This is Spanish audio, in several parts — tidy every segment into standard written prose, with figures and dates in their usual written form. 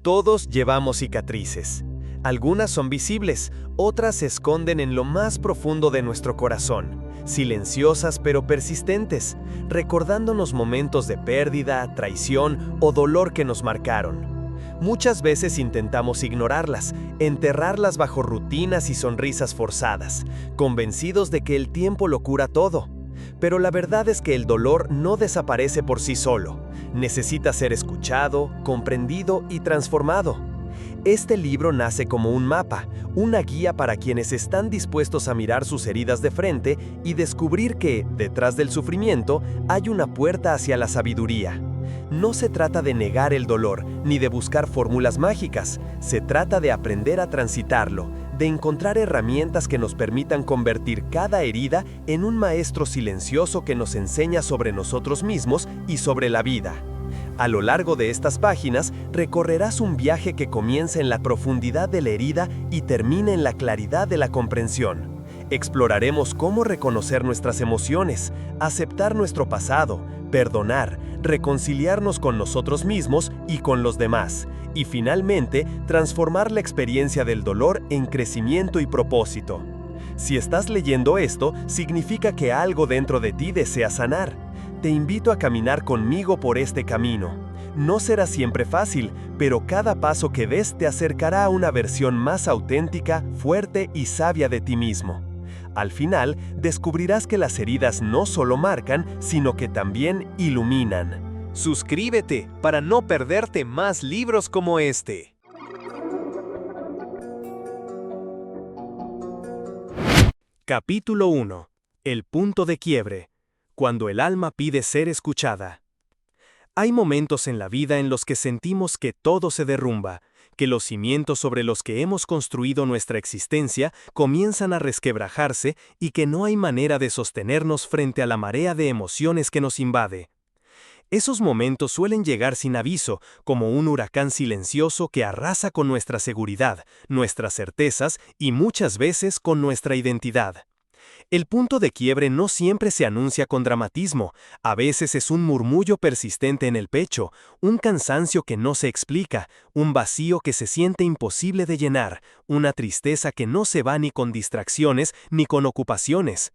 Todos llevamos cicatrices. Algunas son visibles, otras se esconden en lo más profundo de nuestro corazón, silenciosas pero persistentes, recordándonos momentos de pérdida, traición o dolor que nos marcaron. Muchas veces intentamos ignorarlas, enterrarlas bajo rutinas y sonrisas forzadas, convencidos de que el tiempo lo cura todo. Pero la verdad es que el dolor no desaparece por sí solo. Necesita ser escuchado, comprendido y transformado. Este libro nace como un mapa, una guía para quienes están dispuestos a mirar sus heridas de frente y descubrir que, detrás del sufrimiento, hay una puerta hacia la sabiduría. No se trata de negar el dolor, ni de buscar fórmulas mágicas. Se trata de aprender a transitarlo, de encontrar herramientas que nos permitan convertir cada herida en un maestro silencioso que nos enseña sobre nosotros mismos y sobre la vida. A lo largo de estas páginas, recorrerás un viaje que comienza en la profundidad de la herida y termina en la claridad de la comprensión. Exploraremos cómo reconocer nuestras emociones, aceptar nuestro pasado, perdonar, reconciliarnos con nosotros mismos y con los demás, y finalmente transformar la experiencia del dolor en crecimiento y propósito. Si estás leyendo esto, significa que algo dentro de ti desea sanar. Te invito a caminar conmigo por este camino. No será siempre fácil, pero cada paso que des te acercará a una versión más auténtica, fuerte y sabia de ti mismo. Al final, descubrirás que las heridas no solo marcan, sino que también iluminan. Suscríbete para no perderte más libros como este. Capítulo 1. El punto de quiebre. Cuando el alma pide ser escuchada. Hay momentos en la vida en los que sentimos que todo se derrumba, que los cimientos sobre los que hemos construido nuestra existencia comienzan a resquebrajarse y que no hay manera de sostenernos frente a la marea de emociones que nos invade. Esos momentos suelen llegar sin aviso, como un huracán silencioso que arrasa con nuestra seguridad, nuestras certezas y muchas veces con nuestra identidad. El punto de quiebre no siempre se anuncia con dramatismo, a veces es un murmullo persistente en el pecho, un cansancio que no se explica, un vacío que se siente imposible de llenar, una tristeza que no se va ni con distracciones ni con ocupaciones.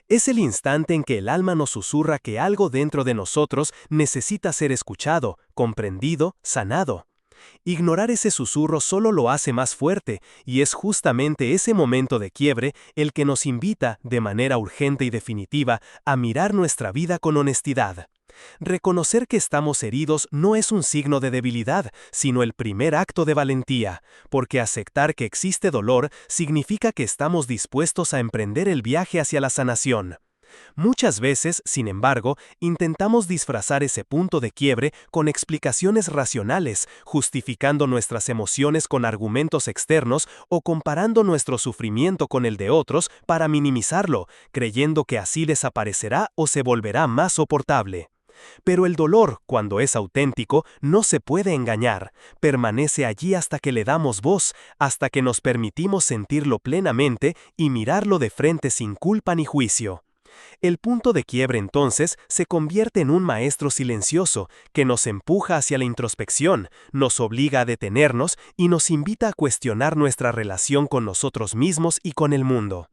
Es el instante en que el alma nos susurra que algo dentro de nosotros necesita ser escuchado, comprendido, sanado. Ignorar ese susurro solo lo hace más fuerte, y es justamente ese momento de quiebre el que nos invita, de manera urgente y definitiva, a mirar nuestra vida con honestidad. Reconocer que estamos heridos no es un signo de debilidad, sino el primer acto de valentía, porque aceptar que existe dolor significa que estamos dispuestos a emprender el viaje hacia la sanación. Muchas veces, sin embargo, intentamos disfrazar ese punto de quiebre con explicaciones racionales, justificando nuestras emociones con argumentos externos o comparando nuestro sufrimiento con el de otros para minimizarlo, creyendo que así desaparecerá o se volverá más soportable. Pero el dolor, cuando es auténtico, no se puede engañar, permanece allí hasta que le damos voz, hasta que nos permitimos sentirlo plenamente y mirarlo de frente sin culpa ni juicio. El punto de quiebre entonces se convierte en un maestro silencioso que nos empuja hacia la introspección, nos obliga a detenernos y nos invita a cuestionar nuestra relación con nosotros mismos y con el mundo.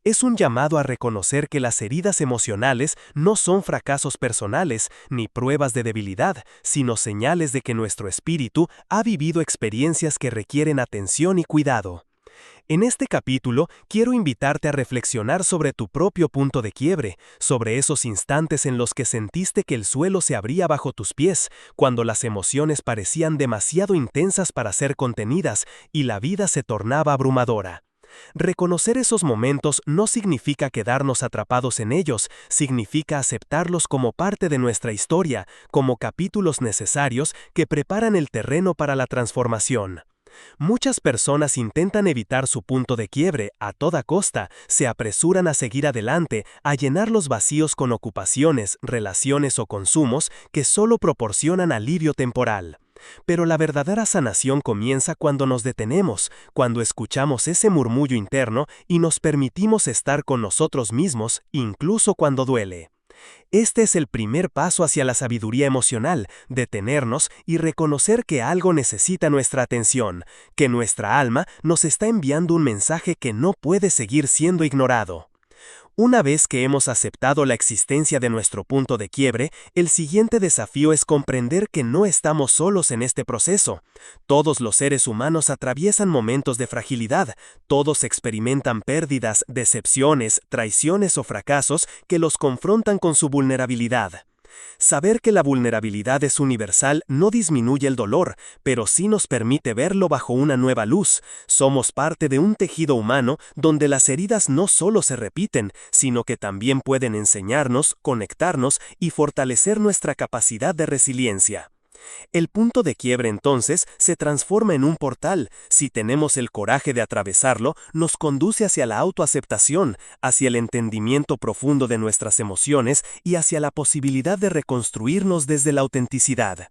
Es un llamado a reconocer que las heridas emocionales no son fracasos personales ni pruebas de debilidad, sino señales de que nuestro espíritu ha vivido experiencias que requieren atención y cuidado. En este capítulo, quiero invitarte a reflexionar sobre tu propio punto de quiebre, sobre esos instantes en los que sentiste que el suelo se abría bajo tus pies, cuando las emociones parecían demasiado intensas para ser contenidas y la vida se tornaba abrumadora. Reconocer esos momentos no significa quedarnos atrapados en ellos, significa aceptarlos como parte de nuestra historia, como capítulos necesarios que preparan el terreno para la transformación. Muchas personas intentan evitar su punto de quiebre a toda costa, se apresuran a seguir adelante, a llenar los vacíos con ocupaciones, relaciones o consumos que solo proporcionan alivio temporal. Pero la verdadera sanación comienza cuando nos detenemos, cuando escuchamos ese murmullo interno y nos permitimos estar con nosotros mismos, incluso cuando duele. Este es el primer paso hacia la sabiduría emocional, detenernos y reconocer que algo necesita nuestra atención, que nuestra alma nos está enviando un mensaje que no puede seguir siendo ignorado. Una vez que hemos aceptado la existencia de nuestro punto de quiebre, el siguiente desafío es comprender que no estamos solos en este proceso. Todos los seres humanos atraviesan momentos de fragilidad, todos experimentan pérdidas, decepciones, traiciones o fracasos que los confrontan con su vulnerabilidad. Saber que la vulnerabilidad es universal no disminuye el dolor, pero sí nos permite verlo bajo una nueva luz. Somos parte de un tejido humano donde las heridas no solo se repiten, sino que también pueden enseñarnos, conectarnos y fortalecer nuestra capacidad de resiliencia. El punto de quiebre entonces se transforma en un portal. Si tenemos el coraje de atravesarlo, nos conduce hacia la autoaceptación, hacia el entendimiento profundo de nuestras emociones y hacia la posibilidad de reconstruirnos desde la autenticidad.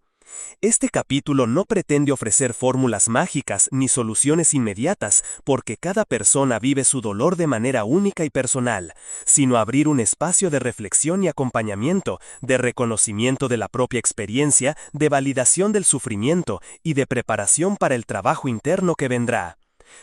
Este capítulo no pretende ofrecer fórmulas mágicas ni soluciones inmediatas, porque cada persona vive su dolor de manera única y personal, sino abrir un espacio de reflexión y acompañamiento, de reconocimiento de la propia experiencia, de validación del sufrimiento y de preparación para el trabajo interno que vendrá.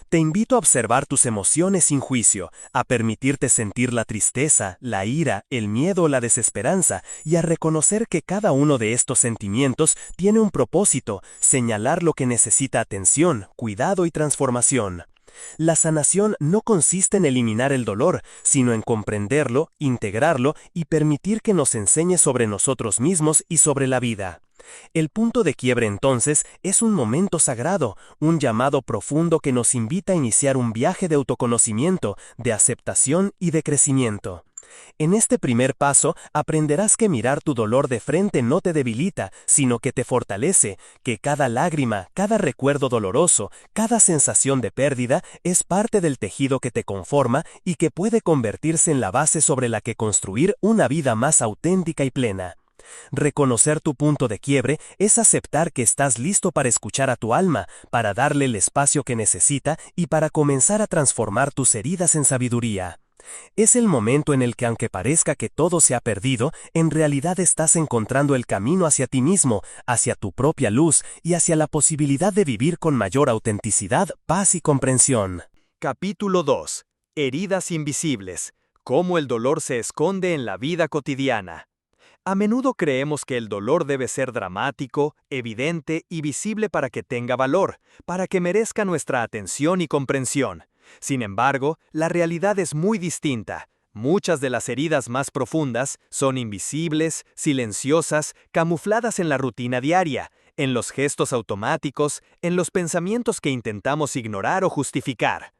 Te invito a observar tus emociones sin juicio, a permitirte sentir la tristeza, la ira, el miedo o la desesperanza y a reconocer que cada uno de estos sentimientos tiene un propósito, señalar lo que necesita atención, cuidado y transformación. La sanación no consiste en eliminar el dolor, sino en comprenderlo, integrarlo y permitir que nos enseñe sobre nosotros mismos y sobre la vida. El punto de quiebre entonces es un momento sagrado, un llamado profundo que nos invita a iniciar un viaje de autoconocimiento, de aceptación y de crecimiento. En este primer paso aprenderás que mirar tu dolor de frente no te debilita, sino que te fortalece, que cada lágrima, cada recuerdo doloroso, cada sensación de pérdida es parte del tejido que te conforma y que puede convertirse en la base sobre la que construir una vida más auténtica y plena. Reconocer tu punto de quiebre es aceptar que estás listo para escuchar a tu alma, para darle el espacio que necesita y para comenzar a transformar tus heridas en sabiduría. Es el momento en el que, aunque parezca que todo se ha perdido, en realidad estás encontrando el camino hacia ti mismo, hacia tu propia luz y hacia la posibilidad de vivir con mayor autenticidad, paz y comprensión. Capítulo 2. Heridas invisibles. Cómo el dolor se esconde en la vida cotidiana. A menudo creemos que el dolor debe ser dramático, evidente y visible para que tenga valor, para que merezca nuestra atención y comprensión. Sin embargo, la realidad es muy distinta. Muchas de las heridas más profundas son invisibles, silenciosas, camufladas en la rutina diaria, en los gestos automáticos, en los pensamientos que intentamos ignorar o justificar.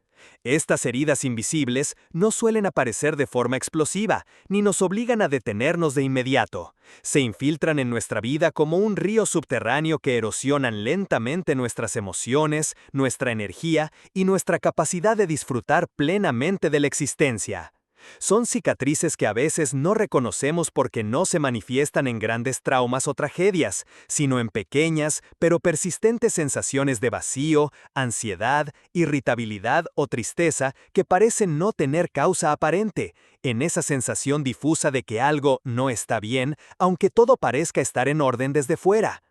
Estas heridas invisibles no suelen aparecer de forma explosiva, ni nos obligan a detenernos de inmediato. Se infiltran en nuestra vida como un río subterráneo que erosionan lentamente nuestras emociones, nuestra energía y nuestra capacidad de disfrutar plenamente de la existencia. Son cicatrices que a veces no reconocemos porque no se manifiestan en grandes traumas o tragedias, sino en pequeñas pero persistentes sensaciones de vacío, ansiedad, irritabilidad o tristeza que parecen no tener causa aparente, en esa sensación difusa de que algo no está bien, aunque todo parezca estar en orden desde fuera.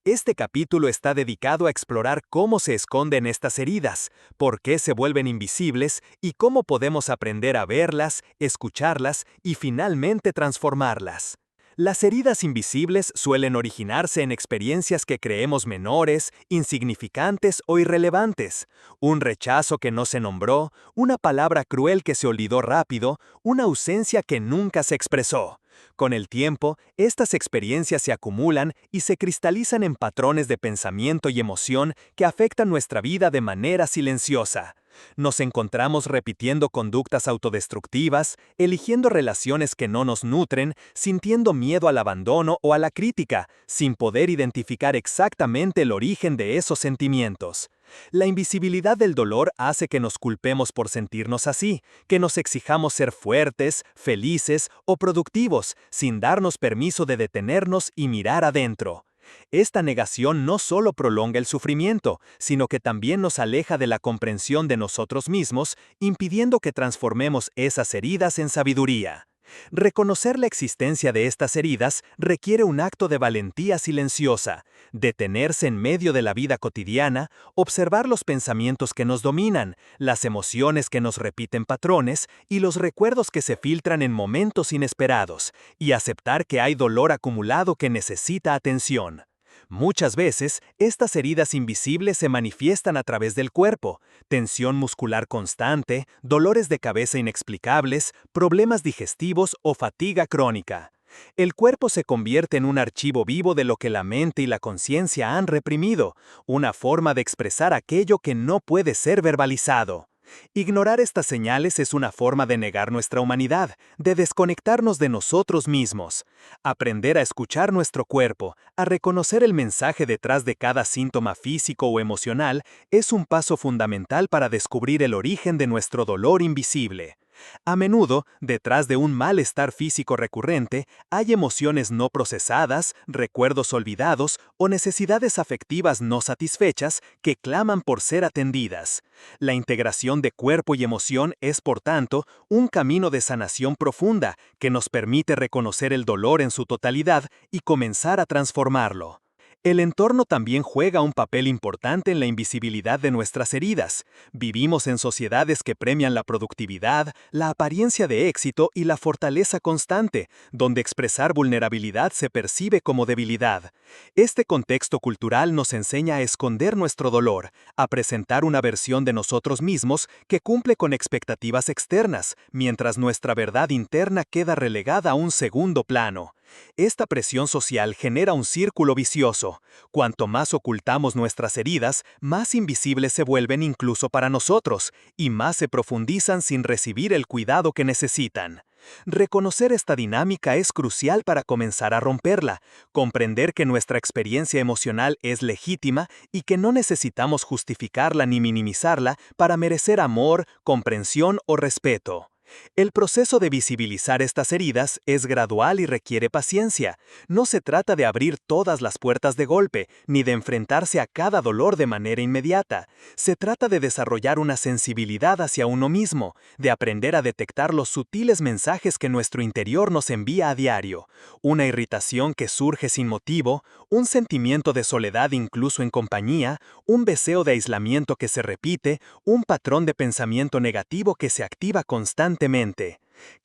Este capítulo está dedicado a explorar cómo se esconden estas heridas, por qué se vuelven invisibles y cómo podemos aprender a verlas, escucharlas y finalmente transformarlas. Las heridas invisibles suelen originarse en experiencias que creemos menores, insignificantes o irrelevantes. Un rechazo que no se nombró, una palabra cruel que se olvidó rápido, una ausencia que nunca se expresó. Con el tiempo, estas experiencias se acumulan y se cristalizan en patrones de pensamiento y emoción que afectan nuestra vida de manera silenciosa. Nos encontramos repitiendo conductas autodestructivas, eligiendo relaciones que no nos nutren, sintiendo miedo al abandono o a la crítica, sin poder identificar exactamente el origen de esos sentimientos. La invisibilidad del dolor hace que nos culpemos por sentirnos así, que nos exijamos ser fuertes, felices o productivos, sin darnos permiso de detenernos y mirar adentro. Esta negación no solo prolonga el sufrimiento, sino que también nos aleja de la comprensión de nosotros mismos, impidiendo que transformemos esas heridas en sabiduría. Reconocer la existencia de estas heridas requiere un acto de valentía silenciosa, detenerse en medio de la vida cotidiana, observar los pensamientos que nos dominan, las emociones que nos repiten patrones y los recuerdos que se filtran en momentos inesperados, y aceptar que hay dolor acumulado que necesita atención. Muchas veces, estas heridas invisibles se manifiestan a través del cuerpo: tensión muscular constante, dolores de cabeza inexplicables, problemas digestivos o fatiga crónica. El cuerpo se convierte en un archivo vivo de lo que la mente y la conciencia han reprimido, una forma de expresar aquello que no puede ser verbalizado. Ignorar estas señales es una forma de negar nuestra humanidad, de desconectarnos de nosotros mismos. Aprender a escuchar nuestro cuerpo, a reconocer el mensaje detrás de cada síntoma físico o emocional, es un paso fundamental para descubrir el origen de nuestro dolor invisible. A menudo, detrás de un malestar físico recurrente, hay emociones no procesadas, recuerdos olvidados o necesidades afectivas no satisfechas que claman por ser atendidas. La integración de cuerpo y emoción es, por tanto, un camino de sanación profunda que nos permite reconocer el dolor en su totalidad y comenzar a transformarlo. El entorno también juega un papel importante en la invisibilidad de nuestras heridas. Vivimos en sociedades que premian la productividad, la apariencia de éxito y la fortaleza constante, donde expresar vulnerabilidad se percibe como debilidad. Este contexto cultural nos enseña a esconder nuestro dolor, a presentar una versión de nosotros mismos que cumple con expectativas externas, mientras nuestra verdad interna queda relegada a un segundo plano. Esta presión social genera un círculo vicioso. Cuanto más ocultamos nuestras heridas, más invisibles se vuelven incluso para nosotros, y más se profundizan sin recibir el cuidado que necesitan. Reconocer esta dinámica es crucial para comenzar a romperla, comprender que nuestra experiencia emocional es legítima y que no necesitamos justificarla ni minimizarla para merecer amor, comprensión o respeto. El proceso de visibilizar estas heridas es gradual y requiere paciencia. No se trata de abrir todas las puertas de golpe, ni de enfrentarse a cada dolor de manera inmediata. Se trata de desarrollar una sensibilidad hacia uno mismo, de aprender a detectar los sutiles mensajes que nuestro interior nos envía a diario. Una irritación que surge sin motivo, un sentimiento de soledad incluso en compañía, un deseo de aislamiento que se repite, un patrón de pensamiento negativo que se activa constantemente.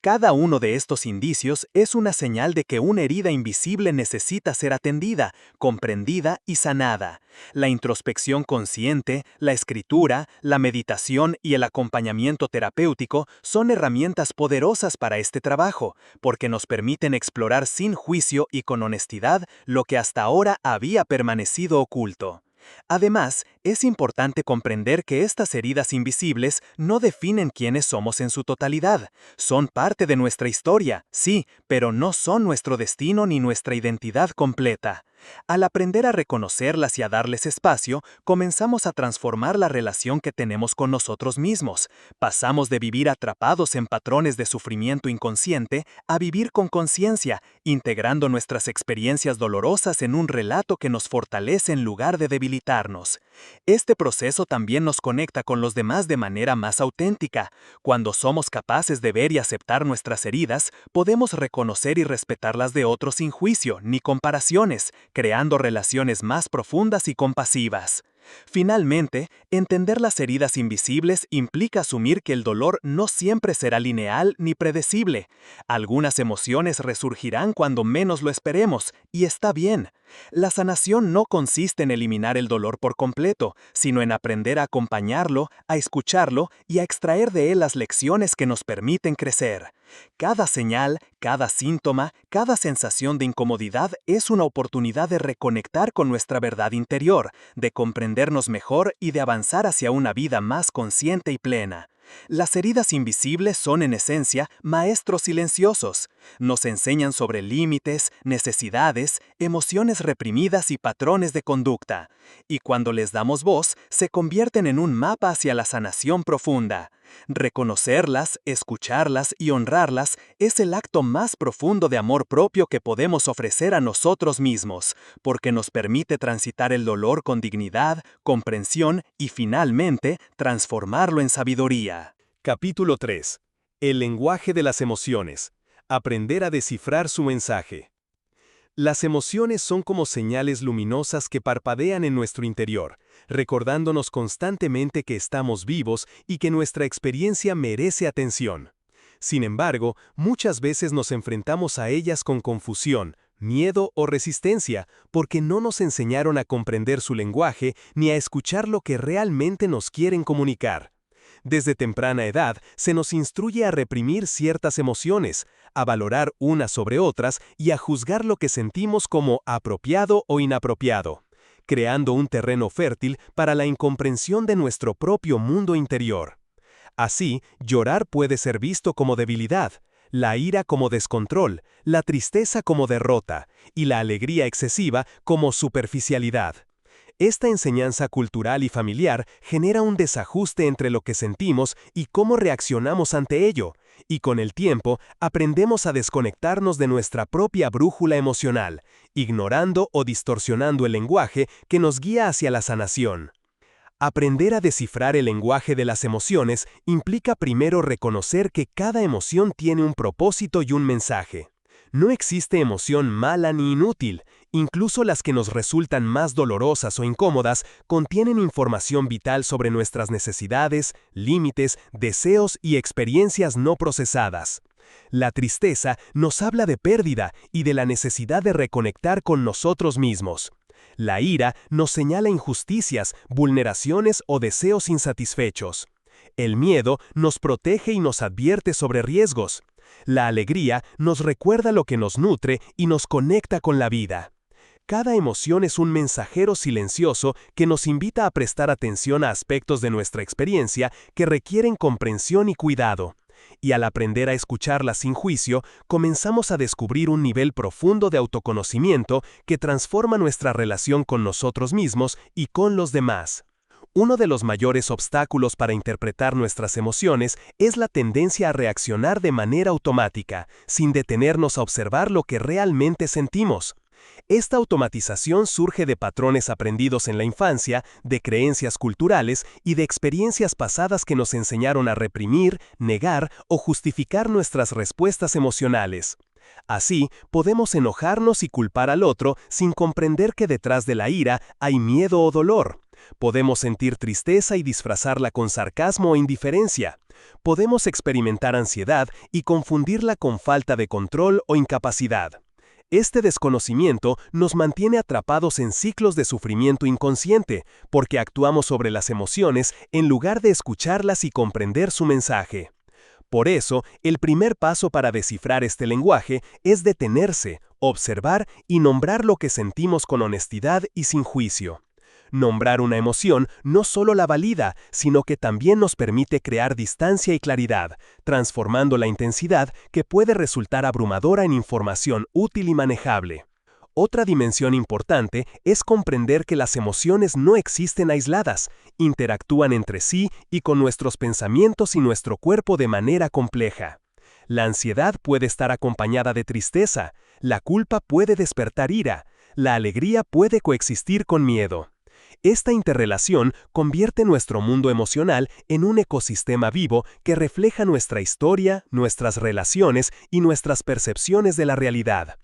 Cada uno de estos indicios es una señal de que una herida invisible necesita ser atendida, comprendida y sanada. La introspección consciente, la escritura, la meditación y el acompañamiento terapéutico son herramientas poderosas para este trabajo, porque nos permiten explorar sin juicio y con honestidad lo que hasta ahora había permanecido oculto. Además, es importante comprender que estas heridas invisibles no definen quiénes somos en su totalidad. Son parte de nuestra historia, sí, pero no son nuestro destino ni nuestra identidad completa. Al aprender a reconocerlas y a darles espacio, comenzamos a transformar la relación que tenemos con nosotros mismos. Pasamos de vivir atrapados en patrones de sufrimiento inconsciente a vivir con conciencia, integrando nuestras experiencias dolorosas en un relato que nos fortalece en lugar de debilitarnos. Este proceso también nos conecta con los demás de manera más auténtica. Cuando somos capaces de ver y aceptar nuestras heridas, podemos reconocer y respetar las de otros sin juicio ni comparaciones, creando relaciones más profundas y compasivas. Finalmente, entender las heridas invisibles implica asumir que el dolor no siempre será lineal ni predecible. Algunas emociones resurgirán cuando menos lo esperemos, y está bien. La sanación no consiste en eliminar el dolor por completo, sino en aprender a acompañarlo, a escucharlo y a extraer de él las lecciones que nos permiten crecer. Cada señal, cada síntoma, cada sensación de incomodidad es una oportunidad de reconectar con nuestra verdad interior, de comprendernos mejor y de avanzar hacia una vida más consciente y plena. Las heridas invisibles son en esencia maestros silenciosos. Nos enseñan sobre límites, necesidades, emociones reprimidas y patrones de conducta. Y cuando les damos voz, se convierten en un mapa hacia la sanación profunda. Reconocerlas, escucharlas y honrarlas es el acto más profundo de amor propio que podemos ofrecer a nosotros mismos, porque nos permite transitar el dolor con dignidad, comprensión y finalmente transformarlo en sabiduría. Capítulo 3. El lenguaje de las emociones. Aprender a descifrar su mensaje. Las emociones son como señales luminosas que parpadean en nuestro interior, recordándonos constantemente que estamos vivos y que nuestra experiencia merece atención. Sin embargo, muchas veces nos enfrentamos a ellas con confusión, miedo o resistencia, porque no nos enseñaron a comprender su lenguaje ni a escuchar lo que realmente nos quieren comunicar. Desde temprana edad se nos instruye a reprimir ciertas emociones, a valorar unas sobre otras y a juzgar lo que sentimos como apropiado o inapropiado, creando un terreno fértil para la incomprensión de nuestro propio mundo interior. Así, llorar puede ser visto como debilidad, la ira como descontrol, la tristeza como derrota y la alegría excesiva como superficialidad. Esta enseñanza cultural y familiar genera un desajuste entre lo que sentimos y cómo reaccionamos ante ello, y con el tiempo aprendemos a desconectarnos de nuestra propia brújula emocional, ignorando o distorsionando el lenguaje que nos guía hacia la sanación. Aprender a descifrar el lenguaje de las emociones implica primero reconocer que cada emoción tiene un propósito y un mensaje. No existe emoción mala ni inútil, incluso las que nos resultan más dolorosas o incómodas contienen información vital sobre nuestras necesidades, límites, deseos y experiencias no procesadas. La tristeza nos habla de pérdida y de la necesidad de reconectar con nosotros mismos. La ira nos señala injusticias, vulneraciones o deseos insatisfechos. El miedo nos protege y nos advierte sobre riesgos. La alegría nos recuerda lo que nos nutre y nos conecta con la vida. Cada emoción es un mensajero silencioso que nos invita a prestar atención a aspectos de nuestra experiencia que requieren comprensión y cuidado. Y al aprender a escucharlas sin juicio, comenzamos a descubrir un nivel profundo de autoconocimiento que transforma nuestra relación con nosotros mismos y con los demás. Uno de los mayores obstáculos para interpretar nuestras emociones es la tendencia a reaccionar de manera automática, sin detenernos a observar lo que realmente sentimos. Esta automatización surge de patrones aprendidos en la infancia, de creencias culturales y de experiencias pasadas que nos enseñaron a reprimir, negar o justificar nuestras respuestas emocionales. Así, podemos enojarnos y culpar al otro sin comprender que detrás de la ira hay miedo o dolor. Podemos sentir tristeza y disfrazarla con sarcasmo o indiferencia. Podemos experimentar ansiedad y confundirla con falta de control o incapacidad. Este desconocimiento nos mantiene atrapados en ciclos de sufrimiento inconsciente, porque actuamos sobre las emociones en lugar de escucharlas y comprender su mensaje. Por eso, el primer paso para descifrar este lenguaje es detenerse, observar y nombrar lo que sentimos con honestidad y sin juicio. Nombrar una emoción no solo la valida, sino que también nos permite crear distancia y claridad, transformando la intensidad que puede resultar abrumadora en información útil y manejable. Otra dimensión importante es comprender que las emociones no existen aisladas, interactúan entre sí y con nuestros pensamientos y nuestro cuerpo de manera compleja. La ansiedad puede estar acompañada de tristeza, la culpa puede despertar ira, la alegría puede coexistir con miedo. Esta interrelación convierte nuestro mundo emocional en un ecosistema vivo que refleja nuestra historia, nuestras relaciones y nuestras percepciones de la realidad.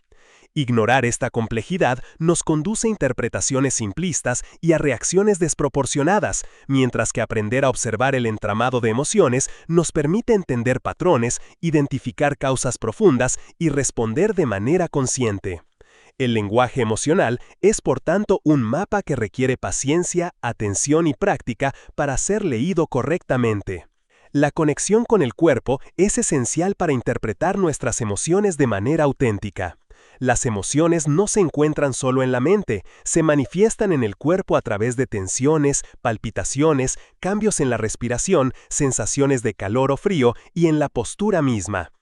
Ignorar esta complejidad nos conduce a interpretaciones simplistas y a reacciones desproporcionadas, mientras que aprender a observar el entramado de emociones nos permite entender patrones, identificar causas profundas y responder de manera consciente. El lenguaje emocional es, por tanto, un mapa que requiere paciencia, atención y práctica para ser leído correctamente. La conexión con el cuerpo es esencial para interpretar nuestras emociones de manera auténtica. Las emociones no se encuentran solo en la mente, se manifiestan en el cuerpo a través de tensiones, palpitaciones, cambios en la respiración, sensaciones de calor o frío y en la postura misma.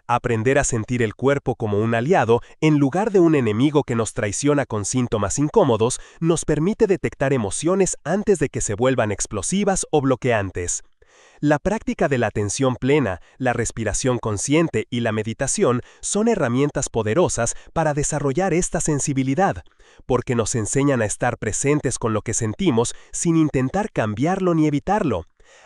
Aprender a sentir el cuerpo como un aliado, en lugar de un enemigo que nos traiciona con síntomas incómodos, nos permite detectar emociones antes de que se vuelvan explosivas o bloqueantes. La práctica de la atención plena, la respiración consciente y la meditación son herramientas poderosas para desarrollar esta sensibilidad, porque nos enseñan a estar presentes con lo que sentimos sin intentar cambiarlo ni evitarlo.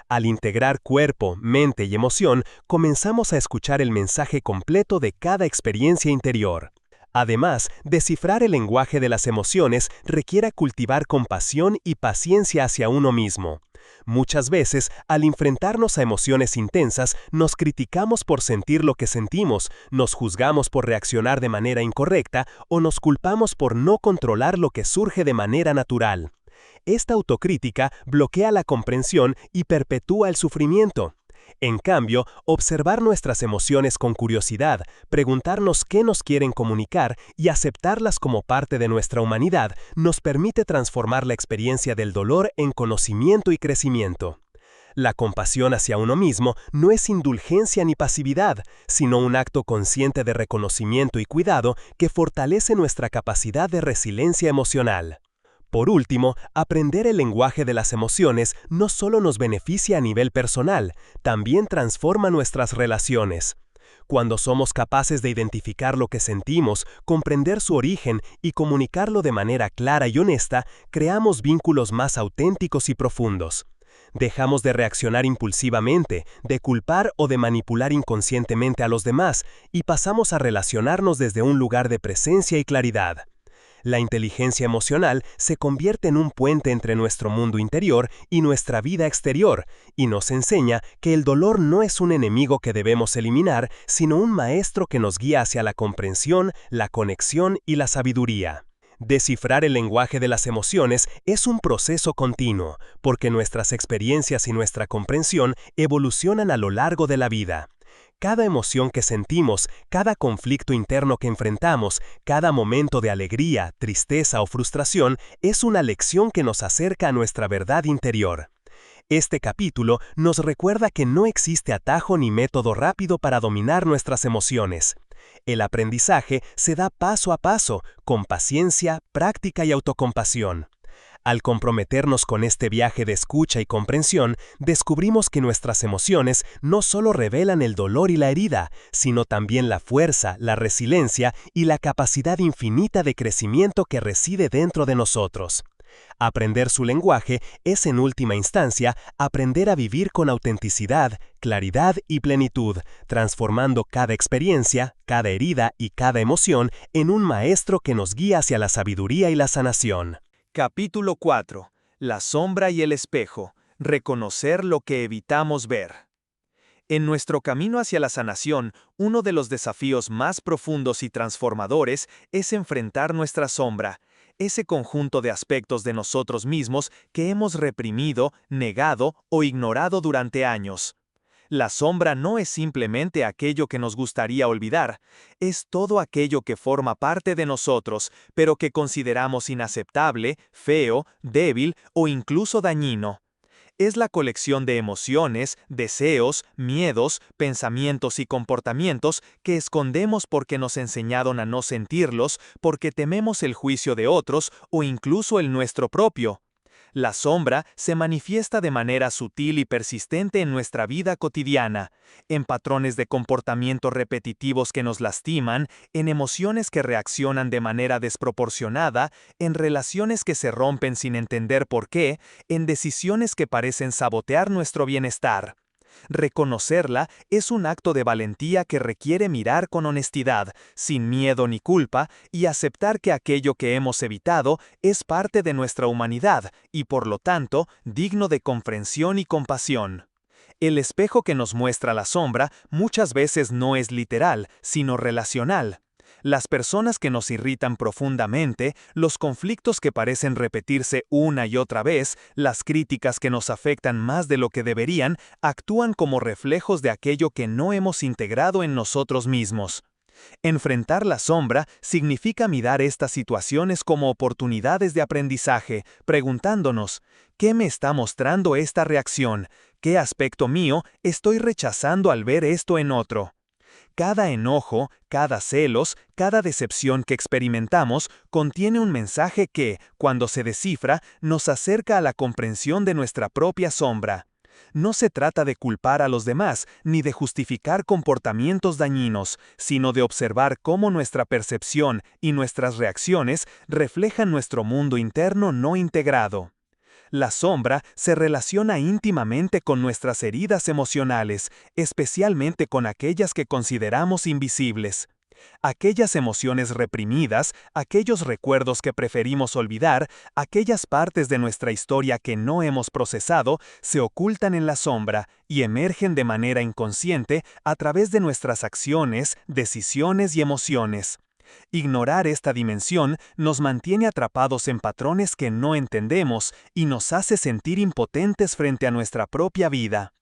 Al integrar cuerpo, mente y emoción, comenzamos a escuchar el mensaje completo de cada experiencia interior. Además, descifrar el lenguaje de las emociones requiere cultivar compasión y paciencia hacia uno mismo. Muchas veces, al enfrentarnos a emociones intensas, nos criticamos por sentir lo que sentimos, nos juzgamos por reaccionar de manera incorrecta o nos culpamos por no controlar lo que surge de manera natural. Esta autocrítica bloquea la comprensión y perpetúa el sufrimiento. En cambio, observar nuestras emociones con curiosidad, preguntarnos qué nos quieren comunicar y aceptarlas como parte de nuestra humanidad nos permite transformar la experiencia del dolor en conocimiento y crecimiento. La compasión hacia uno mismo no es indulgencia ni pasividad, sino un acto consciente de reconocimiento y cuidado que fortalece nuestra capacidad de resiliencia emocional. Por último, aprender el lenguaje de las emociones no solo nos beneficia a nivel personal, también transforma nuestras relaciones. Cuando somos capaces de identificar lo que sentimos, comprender su origen y comunicarlo de manera clara y honesta, creamos vínculos más auténticos y profundos. Dejamos de reaccionar impulsivamente, de culpar o de manipular inconscientemente a los demás y pasamos a relacionarnos desde un lugar de presencia y claridad. La inteligencia emocional se convierte en un puente entre nuestro mundo interior y nuestra vida exterior, y nos enseña que el dolor no es un enemigo que debemos eliminar, sino un maestro que nos guía hacia la comprensión, la conexión y la sabiduría. Descifrar el lenguaje de las emociones es un proceso continuo, porque nuestras experiencias y nuestra comprensión evolucionan a lo largo de la vida. Cada emoción que sentimos, cada conflicto interno que enfrentamos, cada momento de alegría, tristeza o frustración es una lección que nos acerca a nuestra verdad interior. Este capítulo nos recuerda que no existe atajo ni método rápido para dominar nuestras emociones. El aprendizaje se da paso a paso, con paciencia, práctica y autocompasión. Al comprometernos con este viaje de escucha y comprensión, descubrimos que nuestras emociones no solo revelan el dolor y la herida, sino también la fuerza, la resiliencia y la capacidad infinita de crecimiento que reside dentro de nosotros. Aprender su lenguaje es, en última instancia, aprender a vivir con autenticidad, claridad y plenitud, transformando cada experiencia, cada herida y cada emoción en un maestro que nos guía hacia la sabiduría y la sanación. Capítulo 4. La sombra y el espejo. Reconocer lo que evitamos ver. En nuestro camino hacia la sanación, uno de los desafíos más profundos y transformadores es enfrentar nuestra sombra, ese conjunto de aspectos de nosotros mismos que hemos reprimido, negado o ignorado durante años. La sombra no es simplemente aquello que nos gustaría olvidar, es todo aquello que forma parte de nosotros, pero que consideramos inaceptable, feo, débil o incluso dañino. Es la colección de emociones, deseos, miedos, pensamientos y comportamientos que escondemos porque nos enseñaron a no sentirlos, porque tememos el juicio de otros o incluso el nuestro propio. La sombra se manifiesta de manera sutil y persistente en nuestra vida cotidiana, en patrones de comportamiento repetitivos que nos lastiman, en emociones que reaccionan de manera desproporcionada, en relaciones que se rompen sin entender por qué, en decisiones que parecen sabotear nuestro bienestar. Reconocerla es un acto de valentía que requiere mirar con honestidad, sin miedo ni culpa, y aceptar que aquello que hemos evitado es parte de nuestra humanidad y, por lo tanto, digno de comprensión y compasión. El espejo que nos muestra la sombra muchas veces no es literal, sino relacional. Las personas que nos irritan profundamente, los conflictos que parecen repetirse una y otra vez, las críticas que nos afectan más de lo que deberían, actúan como reflejos de aquello que no hemos integrado en nosotros mismos. Enfrentar la sombra significa mirar estas situaciones como oportunidades de aprendizaje, preguntándonos, ¿qué me está mostrando esta reacción? ¿Qué aspecto mío estoy rechazando al ver esto en otro? Cada enojo, cada celos, cada decepción que experimentamos contiene un mensaje que, cuando se descifra, nos acerca a la comprensión de nuestra propia sombra. No se trata de culpar a los demás ni de justificar comportamientos dañinos, sino de observar cómo nuestra percepción y nuestras reacciones reflejan nuestro mundo interno no integrado. La sombra se relaciona íntimamente con nuestras heridas emocionales, especialmente con aquellas que consideramos invisibles. Aquellas emociones reprimidas, aquellos recuerdos que preferimos olvidar, aquellas partes de nuestra historia que no hemos procesado, se ocultan en la sombra y emergen de manera inconsciente a través de nuestras acciones, decisiones y emociones. Ignorar esta dimensión nos mantiene atrapados en patrones que no entendemos y nos hace sentir impotentes frente a nuestra propia vida.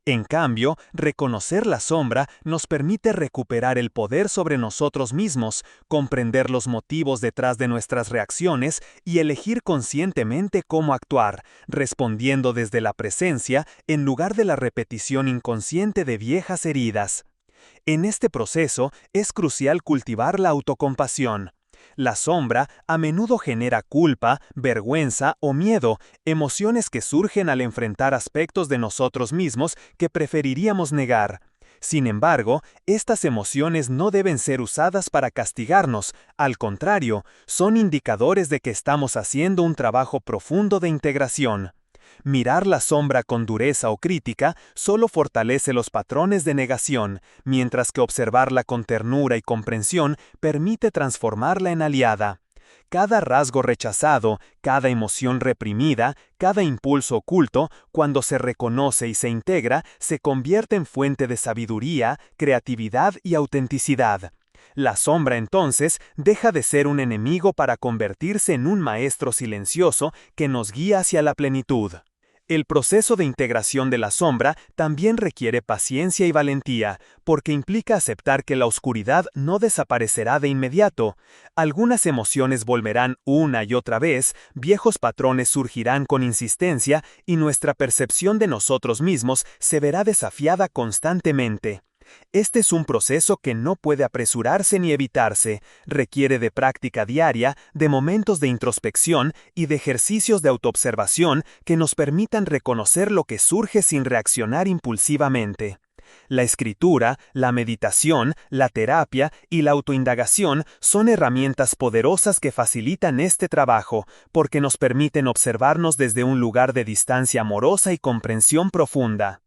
En cambio, reconocer la sombra nos permite recuperar el poder sobre nosotros mismos, comprender los motivos detrás de nuestras reacciones y elegir conscientemente cómo actuar, respondiendo desde la presencia en lugar de la repetición inconsciente de viejas heridas. En este proceso es crucial cultivar la autocompasión. La sombra a menudo genera culpa, vergüenza o miedo, emociones que surgen al enfrentar aspectos de nosotros mismos que preferiríamos negar. Sin embargo, estas emociones no deben ser usadas para castigarnos, al contrario, son indicadores de que estamos haciendo un trabajo profundo de integración. Mirar la sombra con dureza o crítica solo fortalece los patrones de negación, mientras que observarla con ternura y comprensión permite transformarla en aliada. Cada rasgo rechazado, cada emoción reprimida, cada impulso oculto, cuando se reconoce y se integra, se convierte en fuente de sabiduría, creatividad y autenticidad. La sombra entonces deja de ser un enemigo para convertirse en un maestro silencioso que nos guía hacia la plenitud. El proceso de integración de la sombra también requiere paciencia y valentía, porque implica aceptar que la oscuridad no desaparecerá de inmediato. Algunas emociones volverán una y otra vez, viejos patrones surgirán con insistencia y nuestra percepción de nosotros mismos se verá desafiada constantemente. Este es un proceso que no puede apresurarse ni evitarse, requiere de práctica diaria, de momentos de introspección y de ejercicios de autoobservación que nos permitan reconocer lo que surge sin reaccionar impulsivamente. La escritura, la meditación, la terapia y la autoindagación son herramientas poderosas que facilitan este trabajo, porque nos permiten observarnos desde un lugar de distancia amorosa y comprensión profunda.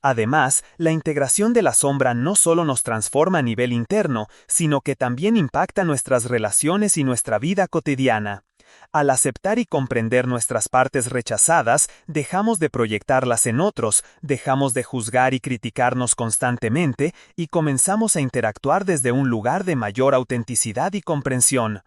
Además, la integración de la sombra no solo nos transforma a nivel interno, sino que también impacta nuestras relaciones y nuestra vida cotidiana. Al aceptar y comprender nuestras partes rechazadas, dejamos de proyectarlas en otros, dejamos de juzgar y criticarnos constantemente y comenzamos a interactuar desde un lugar de mayor autenticidad y comprensión.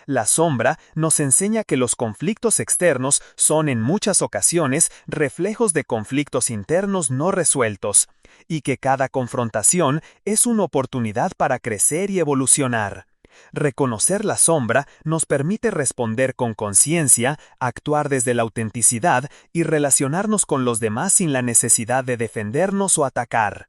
La sombra nos enseña que los conflictos externos son en muchas ocasiones reflejos de conflictos internos no resueltos, y que cada confrontación es una oportunidad para crecer y evolucionar. Reconocer la sombra nos permite responder con conciencia, actuar desde la autenticidad y relacionarnos con los demás sin la necesidad de defendernos o atacar.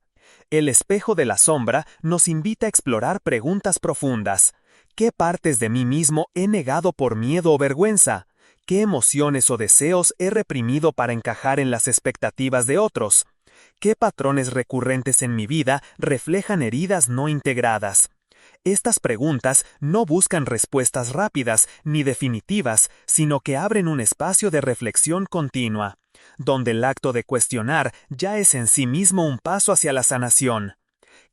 El espejo de la sombra nos invita a explorar preguntas profundas. ¿Qué partes de mí mismo he negado por miedo o vergüenza? ¿Qué emociones o deseos he reprimido para encajar en las expectativas de otros? ¿Qué patrones recurrentes en mi vida reflejan heridas no integradas? Estas preguntas no buscan respuestas rápidas ni definitivas, sino que abren un espacio de reflexión continua, donde el acto de cuestionar ya es en sí mismo un paso hacia la sanación.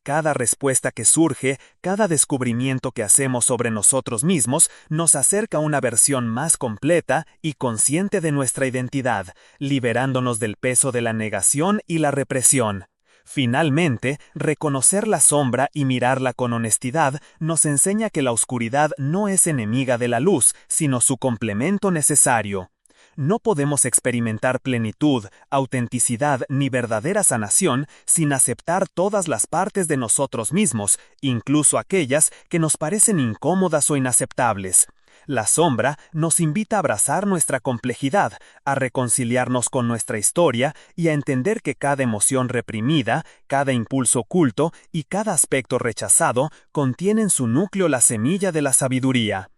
Cada respuesta que surge, cada descubrimiento que hacemos sobre nosotros mismos, nos acerca a una versión más completa y consciente de nuestra identidad, liberándonos del peso de la negación y la represión. Finalmente, reconocer la sombra y mirarla con honestidad nos enseña que la oscuridad no es enemiga de la luz, sino su complemento necesario. No podemos experimentar plenitud, autenticidad ni verdadera sanación sin aceptar todas las partes de nosotros mismos, incluso aquellas que nos parecen incómodas o inaceptables. La sombra nos invita a abrazar nuestra complejidad, a reconciliarnos con nuestra historia y a entender que cada emoción reprimida, cada impulso oculto y cada aspecto rechazado contiene en su núcleo la semilla de la sabiduría.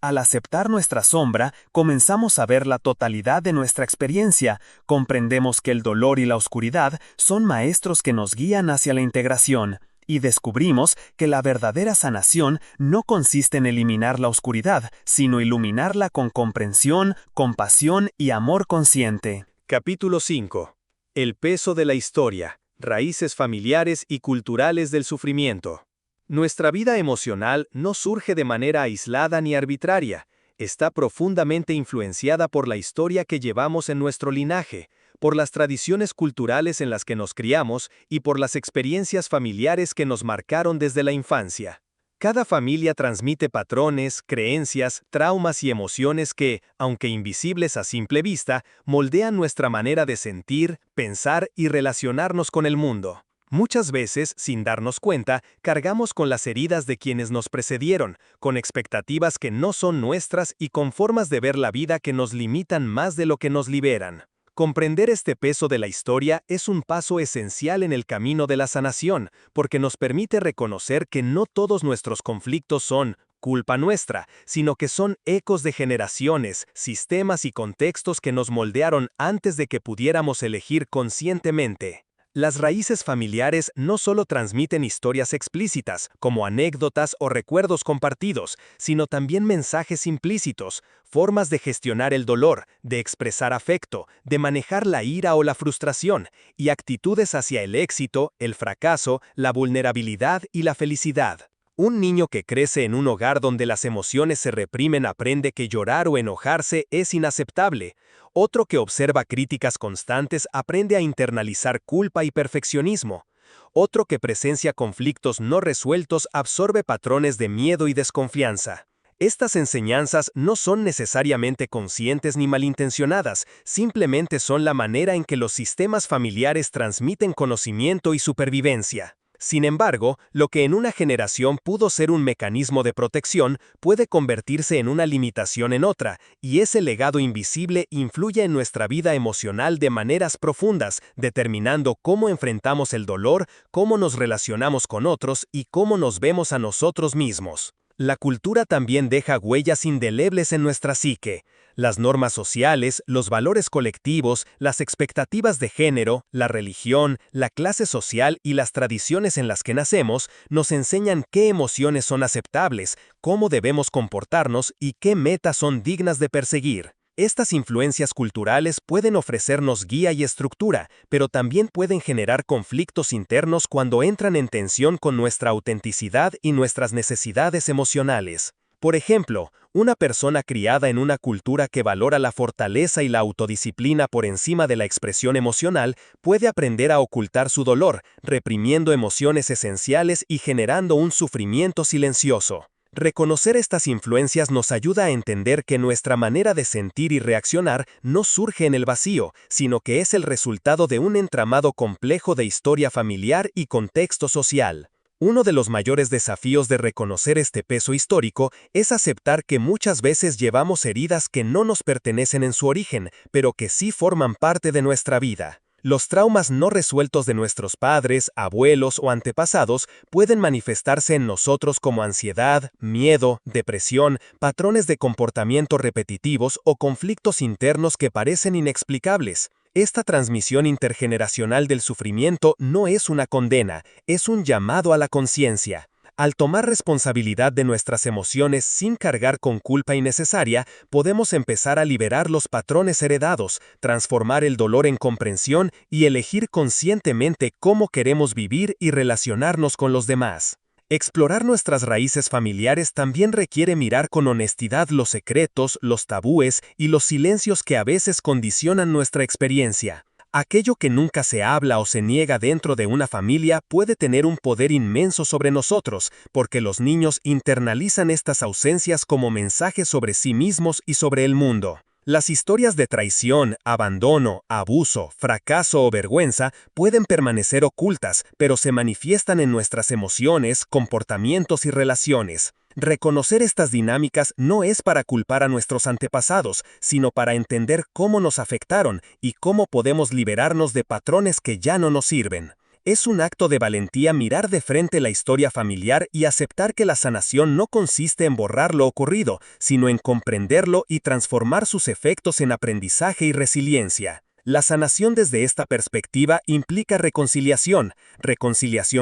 Al aceptar nuestra sombra, comenzamos a ver la totalidad de nuestra experiencia, comprendemos que el dolor y la oscuridad son maestros que nos guían hacia la integración, y descubrimos que la verdadera sanación no consiste en eliminar la oscuridad, sino iluminarla con comprensión, compasión y amor consciente. Capítulo 5. El peso de la historia, raíces familiares y culturales del sufrimiento. Nuestra vida emocional no surge de manera aislada ni arbitraria, está profundamente influenciada por la historia que llevamos en nuestro linaje, por las tradiciones culturales en las que nos criamos y por las experiencias familiares que nos marcaron desde la infancia. Cada familia transmite patrones, creencias, traumas y emociones que, aunque invisibles a simple vista, moldean nuestra manera de sentir, pensar y relacionarnos con el mundo. Muchas veces, sin darnos cuenta, cargamos con las heridas de quienes nos precedieron, con expectativas que no son nuestras y con formas de ver la vida que nos limitan más de lo que nos liberan. Comprender este peso de la historia es un paso esencial en el camino de la sanación, porque nos permite reconocer que no todos nuestros conflictos son culpa nuestra, sino que son ecos de generaciones, sistemas y contextos que nos moldearon antes de que pudiéramos elegir conscientemente. Las raíces familiares no solo transmiten historias explícitas, como anécdotas o recuerdos compartidos, sino también mensajes implícitos, formas de gestionar el dolor, de expresar afecto, de manejar la ira o la frustración, y actitudes hacia el éxito, el fracaso, la vulnerabilidad y la felicidad. Un niño que crece en un hogar donde las emociones se reprimen aprende que llorar o enojarse es inaceptable. Otro que observa críticas constantes aprende a internalizar culpa y perfeccionismo. Otro que presencia conflictos no resueltos absorbe patrones de miedo y desconfianza. Estas enseñanzas no son necesariamente conscientes ni malintencionadas, simplemente son la manera en que los sistemas familiares transmiten conocimiento y supervivencia. Sin embargo, lo que en una generación pudo ser un mecanismo de protección puede convertirse en una limitación en otra, y ese legado invisible influye en nuestra vida emocional de maneras profundas, determinando cómo enfrentamos el dolor, cómo nos relacionamos con otros y cómo nos vemos a nosotros mismos. La cultura también deja huellas indelebles en nuestra psique. Las normas sociales, los valores colectivos, las expectativas de género, la religión, la clase social y las tradiciones en las que nacemos nos enseñan qué emociones son aceptables, cómo debemos comportarnos y qué metas son dignas de perseguir. Estas influencias culturales pueden ofrecernos guía y estructura, pero también pueden generar conflictos internos cuando entran en tensión con nuestra autenticidad y nuestras necesidades emocionales. Por ejemplo, una persona criada en una cultura que valora la fortaleza y la autodisciplina por encima de la expresión emocional puede aprender a ocultar su dolor, reprimiendo emociones esenciales y generando un sufrimiento silencioso. Reconocer estas influencias nos ayuda a entender que nuestra manera de sentir y reaccionar no surge en el vacío, sino que es el resultado de un entramado complejo de historia familiar y contexto social. Uno de los mayores desafíos de reconocer este peso histórico es aceptar que muchas veces llevamos heridas que no nos pertenecen en su origen, pero que sí forman parte de nuestra vida. Los traumas no resueltos de nuestros padres, abuelos o antepasados pueden manifestarse en nosotros como ansiedad, miedo, depresión, patrones de comportamiento repetitivos o conflictos internos que parecen inexplicables. Esta transmisión intergeneracional del sufrimiento no es una condena, es un llamado a la conciencia. Al tomar responsabilidad de nuestras emociones sin cargar con culpa innecesaria, podemos empezar a liberar los patrones heredados, transformar el dolor en comprensión y elegir conscientemente cómo queremos vivir y relacionarnos con los demás. Explorar nuestras raíces familiares también requiere mirar con honestidad los secretos, los tabúes y los silencios que a veces condicionan nuestra experiencia. Aquello que nunca se habla o se niega dentro de una familia puede tener un poder inmenso sobre nosotros, porque los niños internalizan estas ausencias como mensajes sobre sí mismos y sobre el mundo. Las historias de traición, abandono, abuso, fracaso o vergüenza pueden permanecer ocultas, pero se manifiestan en nuestras emociones, comportamientos y relaciones. Reconocer estas dinámicas no es para culpar a nuestros antepasados, sino para entender cómo nos afectaron y cómo podemos liberarnos de patrones que ya no nos sirven. Es un acto de valentía mirar de frente la historia familiar y aceptar que la sanación no consiste en borrar lo ocurrido, sino en comprenderlo y transformar sus efectos en aprendizaje y resiliencia. La sanación desde esta perspectiva implica reconciliación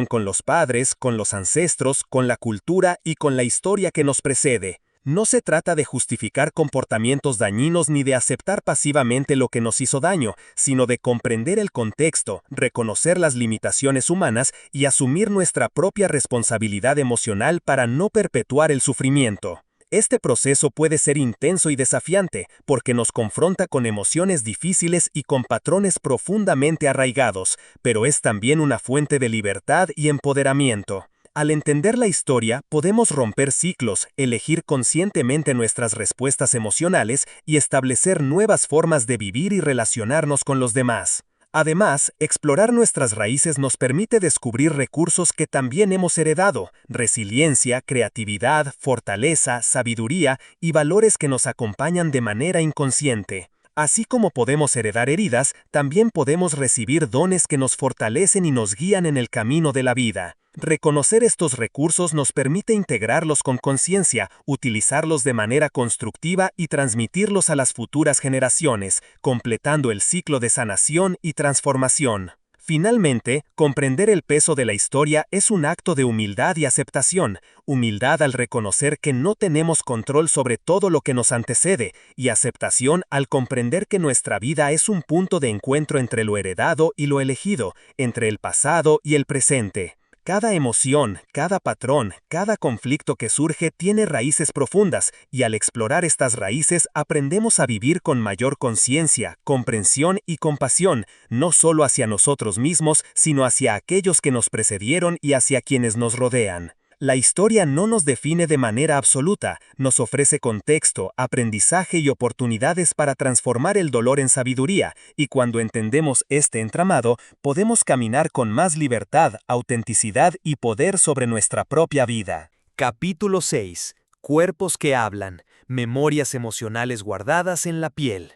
con los padres, con los ancestros, con la cultura y con la historia que nos precede. No se trata de justificar comportamientos dañinos ni de aceptar pasivamente lo que nos hizo daño, sino de comprender el contexto, reconocer las limitaciones humanas y asumir nuestra propia responsabilidad emocional para no perpetuar el sufrimiento. Este proceso puede ser intenso y desafiante porque nos confronta con emociones difíciles y con patrones profundamente arraigados, pero es también una fuente de libertad y empoderamiento. Al entender la historia, podemos romper ciclos, elegir conscientemente nuestras respuestas emocionales y establecer nuevas formas de vivir y relacionarnos con los demás. Además, explorar nuestras raíces nos permite descubrir recursos que también hemos heredado: resiliencia, creatividad, fortaleza, sabiduría y valores que nos acompañan de manera inconsciente. Así como podemos heredar heridas, también podemos recibir dones que nos fortalecen y nos guían en el camino de la vida. Reconocer estos recursos nos permite integrarlos con conciencia, utilizarlos de manera constructiva y transmitirlos a las futuras generaciones, completando el ciclo de sanación y transformación. Finalmente, comprender el peso de la historia es un acto de humildad y aceptación. Humildad al reconocer que no tenemos control sobre todo lo que nos antecede, y aceptación al comprender que nuestra vida es un punto de encuentro entre lo heredado y lo elegido, entre el pasado y el presente. Cada emoción, cada patrón, cada conflicto que surge tiene raíces profundas, y al explorar estas raíces aprendemos a vivir con mayor conciencia, comprensión y compasión, no solo hacia nosotros mismos, sino hacia aquellos que nos precedieron y hacia quienes nos rodean. La historia no nos define de manera absoluta, nos ofrece contexto, aprendizaje y oportunidades para transformar el dolor en sabiduría, y cuando entendemos este entramado, podemos caminar con más libertad, autenticidad y poder sobre nuestra propia vida. Capítulo 6. Cuerpos que hablan. Memorias emocionales guardadas en la piel.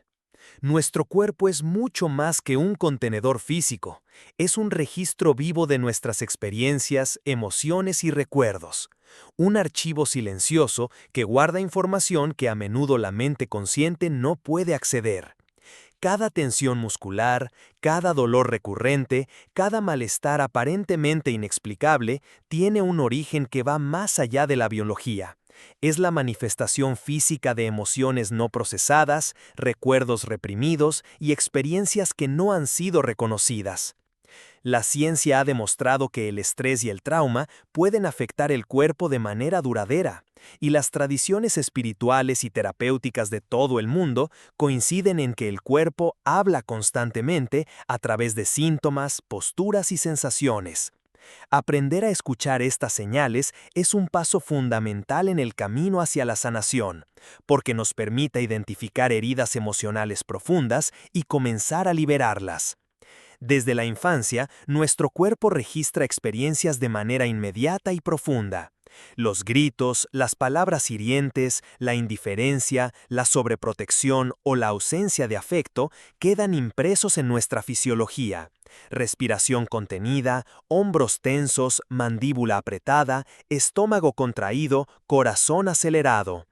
Nuestro cuerpo es mucho más que un contenedor físico. Es un registro vivo de nuestras experiencias, emociones y recuerdos. Un archivo silencioso que guarda información que a menudo la mente consciente no puede acceder. Cada tensión muscular, cada dolor recurrente, cada malestar aparentemente inexplicable tiene un origen que va más allá de la biología. Es la manifestación física de emociones no procesadas, recuerdos reprimidos y experiencias que no han sido reconocidas. La ciencia ha demostrado que el estrés y el trauma pueden afectar el cuerpo de manera duradera, y las tradiciones espirituales y terapéuticas de todo el mundo coinciden en que el cuerpo habla constantemente a través de síntomas, posturas y sensaciones. Aprender a escuchar estas señales es un paso fundamental en el camino hacia la sanación, porque nos permite identificar heridas emocionales profundas y comenzar a liberarlas. Desde la infancia, nuestro cuerpo registra experiencias de manera inmediata y profunda. Los gritos, las palabras hirientes, la indiferencia, la sobreprotección o la ausencia de afecto quedan impresos en nuestra fisiología. Respiración contenida, hombros tensos, mandíbula apretada, estómago contraído, corazón acelerado.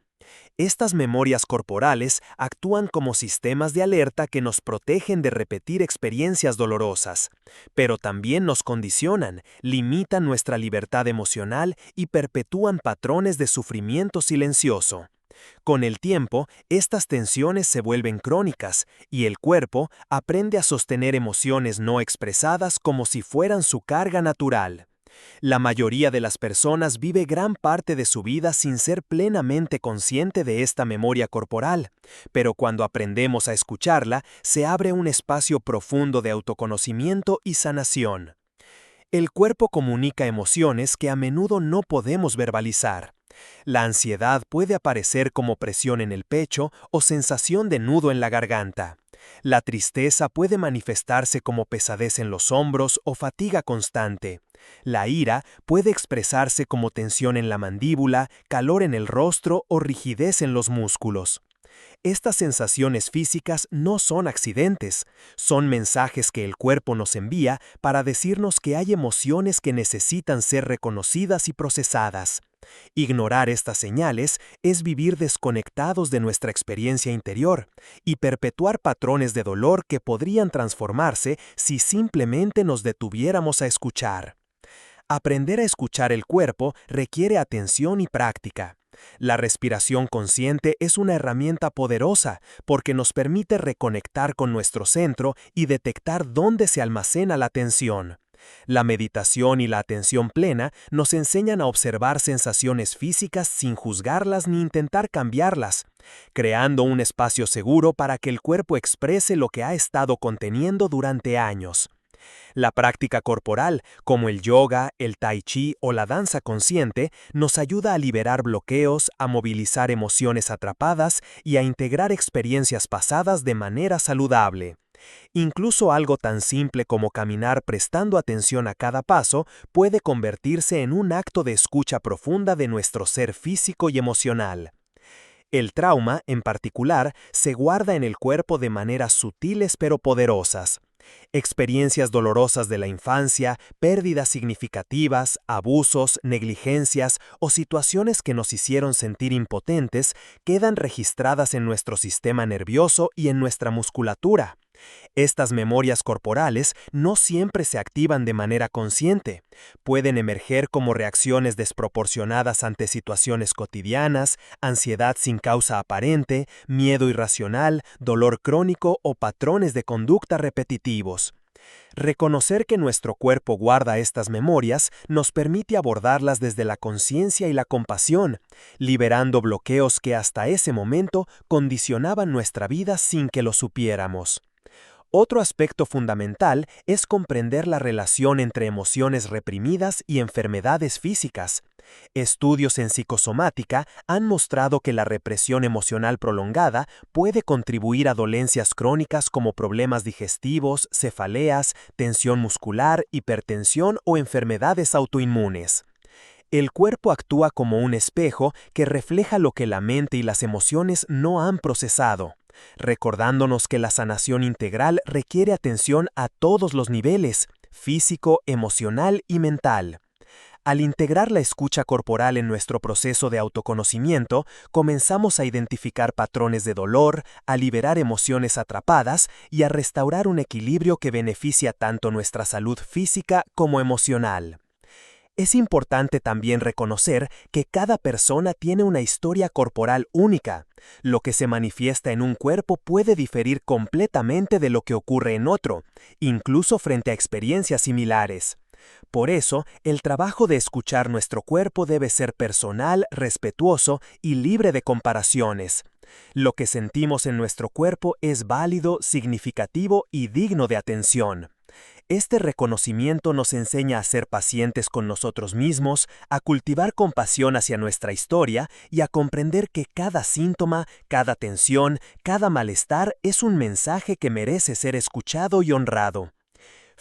Estas memorias corporales actúan como sistemas de alerta que nos protegen de repetir experiencias dolorosas, pero también nos condicionan, limitan nuestra libertad emocional y perpetúan patrones de sufrimiento silencioso. Con el tiempo, estas tensiones se vuelven crónicas y el cuerpo aprende a sostener emociones no expresadas como si fueran su carga natural. La mayoría de las personas vive gran parte de su vida sin ser plenamente consciente de esta memoria corporal, pero cuando aprendemos a escucharla, se abre un espacio profundo de autoconocimiento y sanación. El cuerpo comunica emociones que a menudo no podemos verbalizar. La ansiedad puede aparecer como presión en el pecho o sensación de nudo en la garganta. La tristeza puede manifestarse como pesadez en los hombros o fatiga constante. La ira puede expresarse como tensión en la mandíbula, calor en el rostro o rigidez en los músculos. Estas sensaciones físicas no son accidentes, son mensajes que el cuerpo nos envía para decirnos que hay emociones que necesitan ser reconocidas y procesadas. Ignorar estas señales es vivir desconectados de nuestra experiencia interior y perpetuar patrones de dolor que podrían transformarse si simplemente nos detuviéramos a escuchar. Aprender a escuchar el cuerpo requiere atención y práctica. La respiración consciente es una herramienta poderosa porque nos permite reconectar con nuestro centro y detectar dónde se almacena la tensión. La meditación y la atención plena nos enseñan a observar sensaciones físicas sin juzgarlas ni intentar cambiarlas, creando un espacio seguro para que el cuerpo exprese lo que ha estado conteniendo durante años. La práctica corporal, como el yoga, el tai chi o la danza consciente, nos ayuda a liberar bloqueos, a movilizar emociones atrapadas y a integrar experiencias pasadas de manera saludable. Incluso algo tan simple como caminar prestando atención a cada paso puede convertirse en un acto de escucha profunda de nuestro ser físico y emocional. El trauma, en particular, se guarda en el cuerpo de maneras sutiles pero poderosas. Experiencias dolorosas de la infancia, pérdidas significativas, abusos, negligencias o situaciones que nos hicieron sentir impotentes quedan registradas en nuestro sistema nervioso y en nuestra musculatura. Estas memorias corporales no siempre se activan de manera consciente. Pueden emerger como reacciones desproporcionadas ante situaciones cotidianas, ansiedad sin causa aparente, miedo irracional, dolor crónico o patrones de conducta repetitivos. Reconocer que nuestro cuerpo guarda estas memorias nos permite abordarlas desde la conciencia y la compasión, liberando bloqueos que hasta ese momento condicionaban nuestra vida sin que lo supiéramos. Otro aspecto fundamental es comprender la relación entre emociones reprimidas y enfermedades físicas. Estudios en psicosomática han mostrado que la represión emocional prolongada puede contribuir a dolencias crónicas como problemas digestivos, cefaleas, tensión muscular, hipertensión o enfermedades autoinmunes. El cuerpo actúa como un espejo que refleja lo que la mente y las emociones no han procesado, recordándonos que la sanación integral requiere atención a todos los niveles, físico, emocional y mental. Al integrar la escucha corporal en nuestro proceso de autoconocimiento, comenzamos a identificar patrones de dolor, a liberar emociones atrapadas y a restaurar un equilibrio que beneficia tanto nuestra salud física como emocional. Es importante también reconocer que cada persona tiene una historia corporal única. Lo que se manifiesta en un cuerpo puede diferir completamente de lo que ocurre en otro, incluso frente a experiencias similares. Por eso, el trabajo de escuchar nuestro cuerpo debe ser personal, respetuoso y libre de comparaciones. Lo que sentimos en nuestro cuerpo es válido, significativo y digno de atención. Este reconocimiento nos enseña a ser pacientes con nosotros mismos, a cultivar compasión hacia nuestra historia y a comprender que cada síntoma, cada tensión, cada malestar es un mensaje que merece ser escuchado y honrado.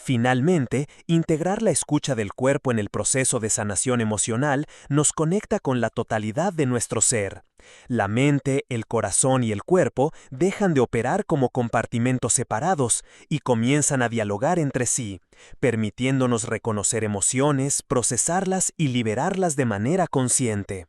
Finalmente, integrar la escucha del cuerpo en el proceso de sanación emocional nos conecta con la totalidad de nuestro ser. La mente, el corazón y el cuerpo dejan de operar como compartimentos separados y comienzan a dialogar entre sí, permitiéndonos reconocer emociones, procesarlas y liberarlas de manera consciente.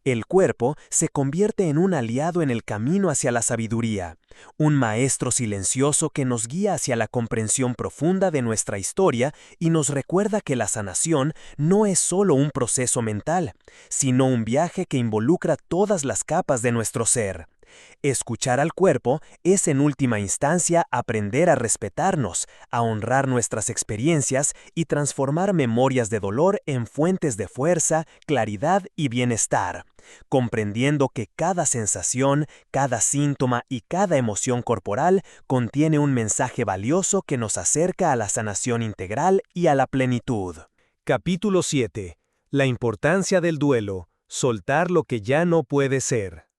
El cuerpo se convierte en un aliado en el camino hacia la sabiduría, un maestro silencioso que nos guía hacia la comprensión profunda de nuestra historia y nos recuerda que la sanación no es solo un proceso mental, sino un viaje que involucra todas las capas de nuestro ser. Escuchar al cuerpo es en última instancia aprender a respetarnos, a honrar nuestras experiencias y transformar memorias de dolor en fuentes de fuerza, claridad y bienestar, comprendiendo que cada sensación, cada síntoma y cada emoción corporal contiene un mensaje valioso que nos acerca a la sanación integral y a la plenitud. Capítulo 7. La importancia del duelo. Soltar lo que ya no puede ser.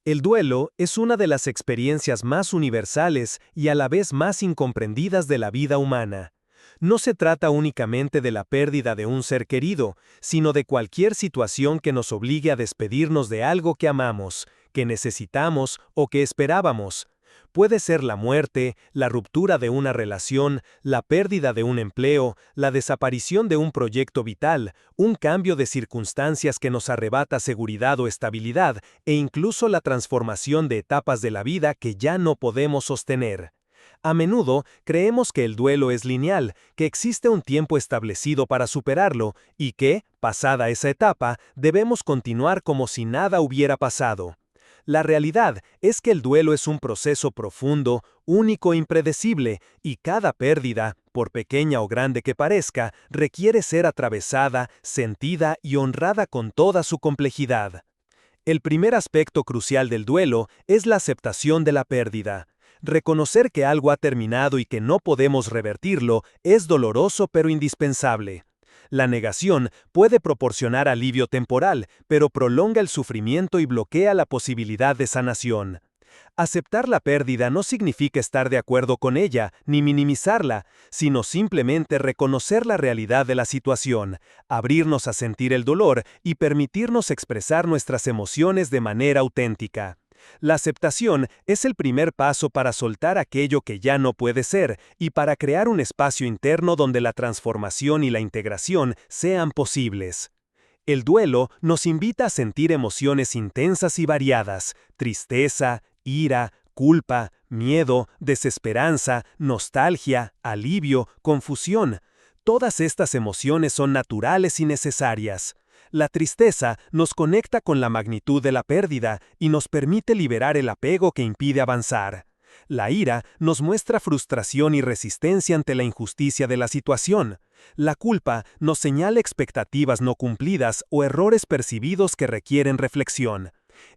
El duelo es una de las experiencias más universales y a la vez más incomprendidas de la vida humana. No se trata únicamente de la pérdida de un ser querido, sino de cualquier situación que nos obligue a despedirnos de algo que amamos, que necesitamos o que esperábamos. Puede ser la muerte, la ruptura de una relación, la pérdida de un empleo, la desaparición de un proyecto vital, un cambio de circunstancias que nos arrebata seguridad o estabilidad, e incluso la transformación de etapas de la vida que ya no podemos sostener. A menudo creemos que el duelo es lineal, que existe un tiempo establecido para superarlo y que, pasada esa etapa, debemos continuar como si nada hubiera pasado. La realidad es que el duelo es un proceso profundo, único e impredecible, y cada pérdida, por pequeña o grande que parezca, requiere ser atravesada, sentida y honrada con toda su complejidad. El primer aspecto crucial del duelo es la aceptación de la pérdida. Reconocer que algo ha terminado y que no podemos revertirlo es doloroso pero indispensable. La negación puede proporcionar alivio temporal, pero prolonga el sufrimiento y bloquea la posibilidad de sanación. Aceptar la pérdida no significa estar de acuerdo con ella, ni minimizarla, sino simplemente reconocer la realidad de la situación, abrirnos a sentir el dolor y permitirnos expresar nuestras emociones de manera auténtica. La aceptación es el primer paso para soltar aquello que ya no puede ser y para crear un espacio interno donde la transformación y la integración sean posibles. El duelo nos invita a sentir emociones intensas y variadas: tristeza, ira, culpa, miedo, desesperanza, nostalgia, alivio, confusión. Todas estas emociones son naturales y necesarias. La tristeza nos conecta con la magnitud de la pérdida y nos permite liberar el apego que impide avanzar. La ira nos muestra frustración y resistencia ante la injusticia de la situación. La culpa nos señala expectativas no cumplidas o errores percibidos que requieren reflexión.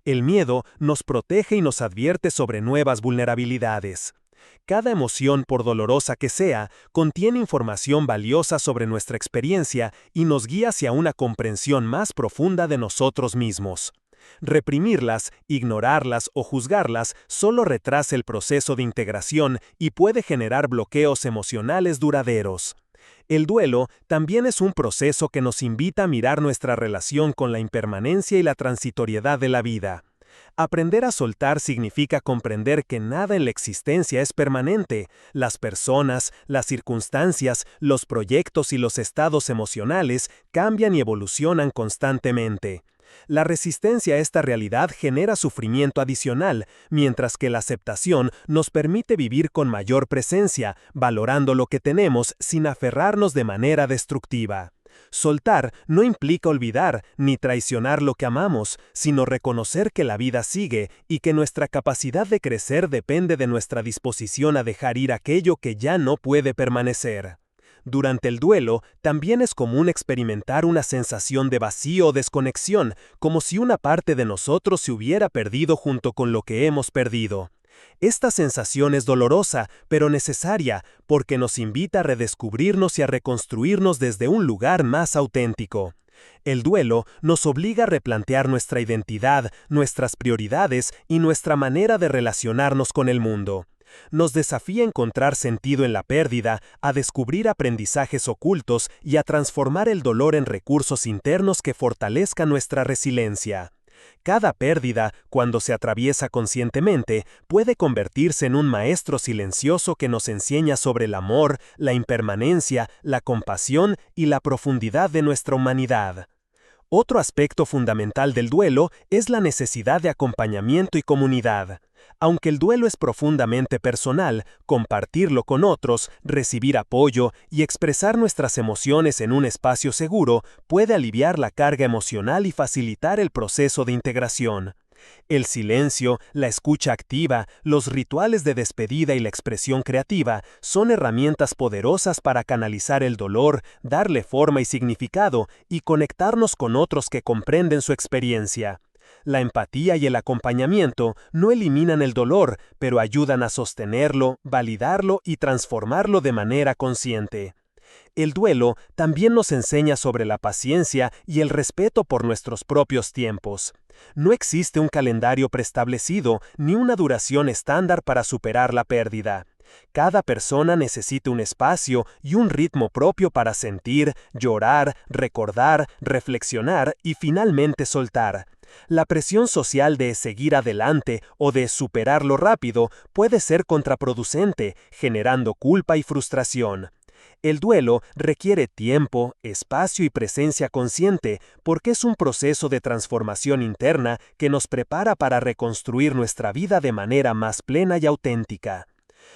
El miedo nos protege y nos advierte sobre nuevas vulnerabilidades. Cada emoción, por dolorosa que sea, contiene información valiosa sobre nuestra experiencia y nos guía hacia una comprensión más profunda de nosotros mismos. Reprimirlas, ignorarlas o juzgarlas solo retrasa el proceso de integración y puede generar bloqueos emocionales duraderos. El duelo también es un proceso que nos invita a mirar nuestra relación con la impermanencia y la transitoriedad de la vida. Aprender a soltar significa comprender que nada en la existencia es permanente. Las personas, las circunstancias, los proyectos y los estados emocionales cambian y evolucionan constantemente. La resistencia a esta realidad genera sufrimiento adicional, mientras que la aceptación nos permite vivir con mayor presencia, valorando lo que tenemos sin aferrarnos de manera destructiva. Soltar no implica olvidar ni traicionar lo que amamos, sino reconocer que la vida sigue y que nuestra capacidad de crecer depende de nuestra disposición a dejar ir aquello que ya no puede permanecer. Durante el duelo, también es común experimentar una sensación de vacío o desconexión, como si una parte de nosotros se hubiera perdido junto con lo que hemos perdido. Esta sensación es dolorosa, pero necesaria, porque nos invita a redescubrirnos y a reconstruirnos desde un lugar más auténtico. El duelo nos obliga a replantear nuestra identidad, nuestras prioridades y nuestra manera de relacionarnos con el mundo. Nos desafía a encontrar sentido en la pérdida, a descubrir aprendizajes ocultos y a transformar el dolor en recursos internos que fortalezcan nuestra resiliencia. Cada pérdida, cuando se atraviesa conscientemente, puede convertirse en un maestro silencioso que nos enseña sobre el amor, la impermanencia, la compasión y la profundidad de nuestra humanidad. Otro aspecto fundamental del duelo es la necesidad de acompañamiento y comunidad. Aunque el duelo es profundamente personal, compartirlo con otros, recibir apoyo y expresar nuestras emociones en un espacio seguro puede aliviar la carga emocional y facilitar el proceso de integración. El silencio, la escucha activa, los rituales de despedida y la expresión creativa son herramientas poderosas para canalizar el dolor, darle forma y significado y conectarnos con otros que comprenden su experiencia. La empatía y el acompañamiento no eliminan el dolor, pero ayudan a sostenerlo, validarlo y transformarlo de manera consciente. El duelo también nos enseña sobre la paciencia y el respeto por nuestros propios tiempos. No existe un calendario preestablecido ni una duración estándar para superar la pérdida. Cada persona necesita un espacio y un ritmo propio para sentir, llorar, recordar, reflexionar y finalmente soltar. La presión social de seguir adelante o de superarlo rápido puede ser contraproducente, generando culpa y frustración. El duelo requiere tiempo, espacio y presencia consciente porque es un proceso de transformación interna que nos prepara para reconstruir nuestra vida de manera más plena y auténtica.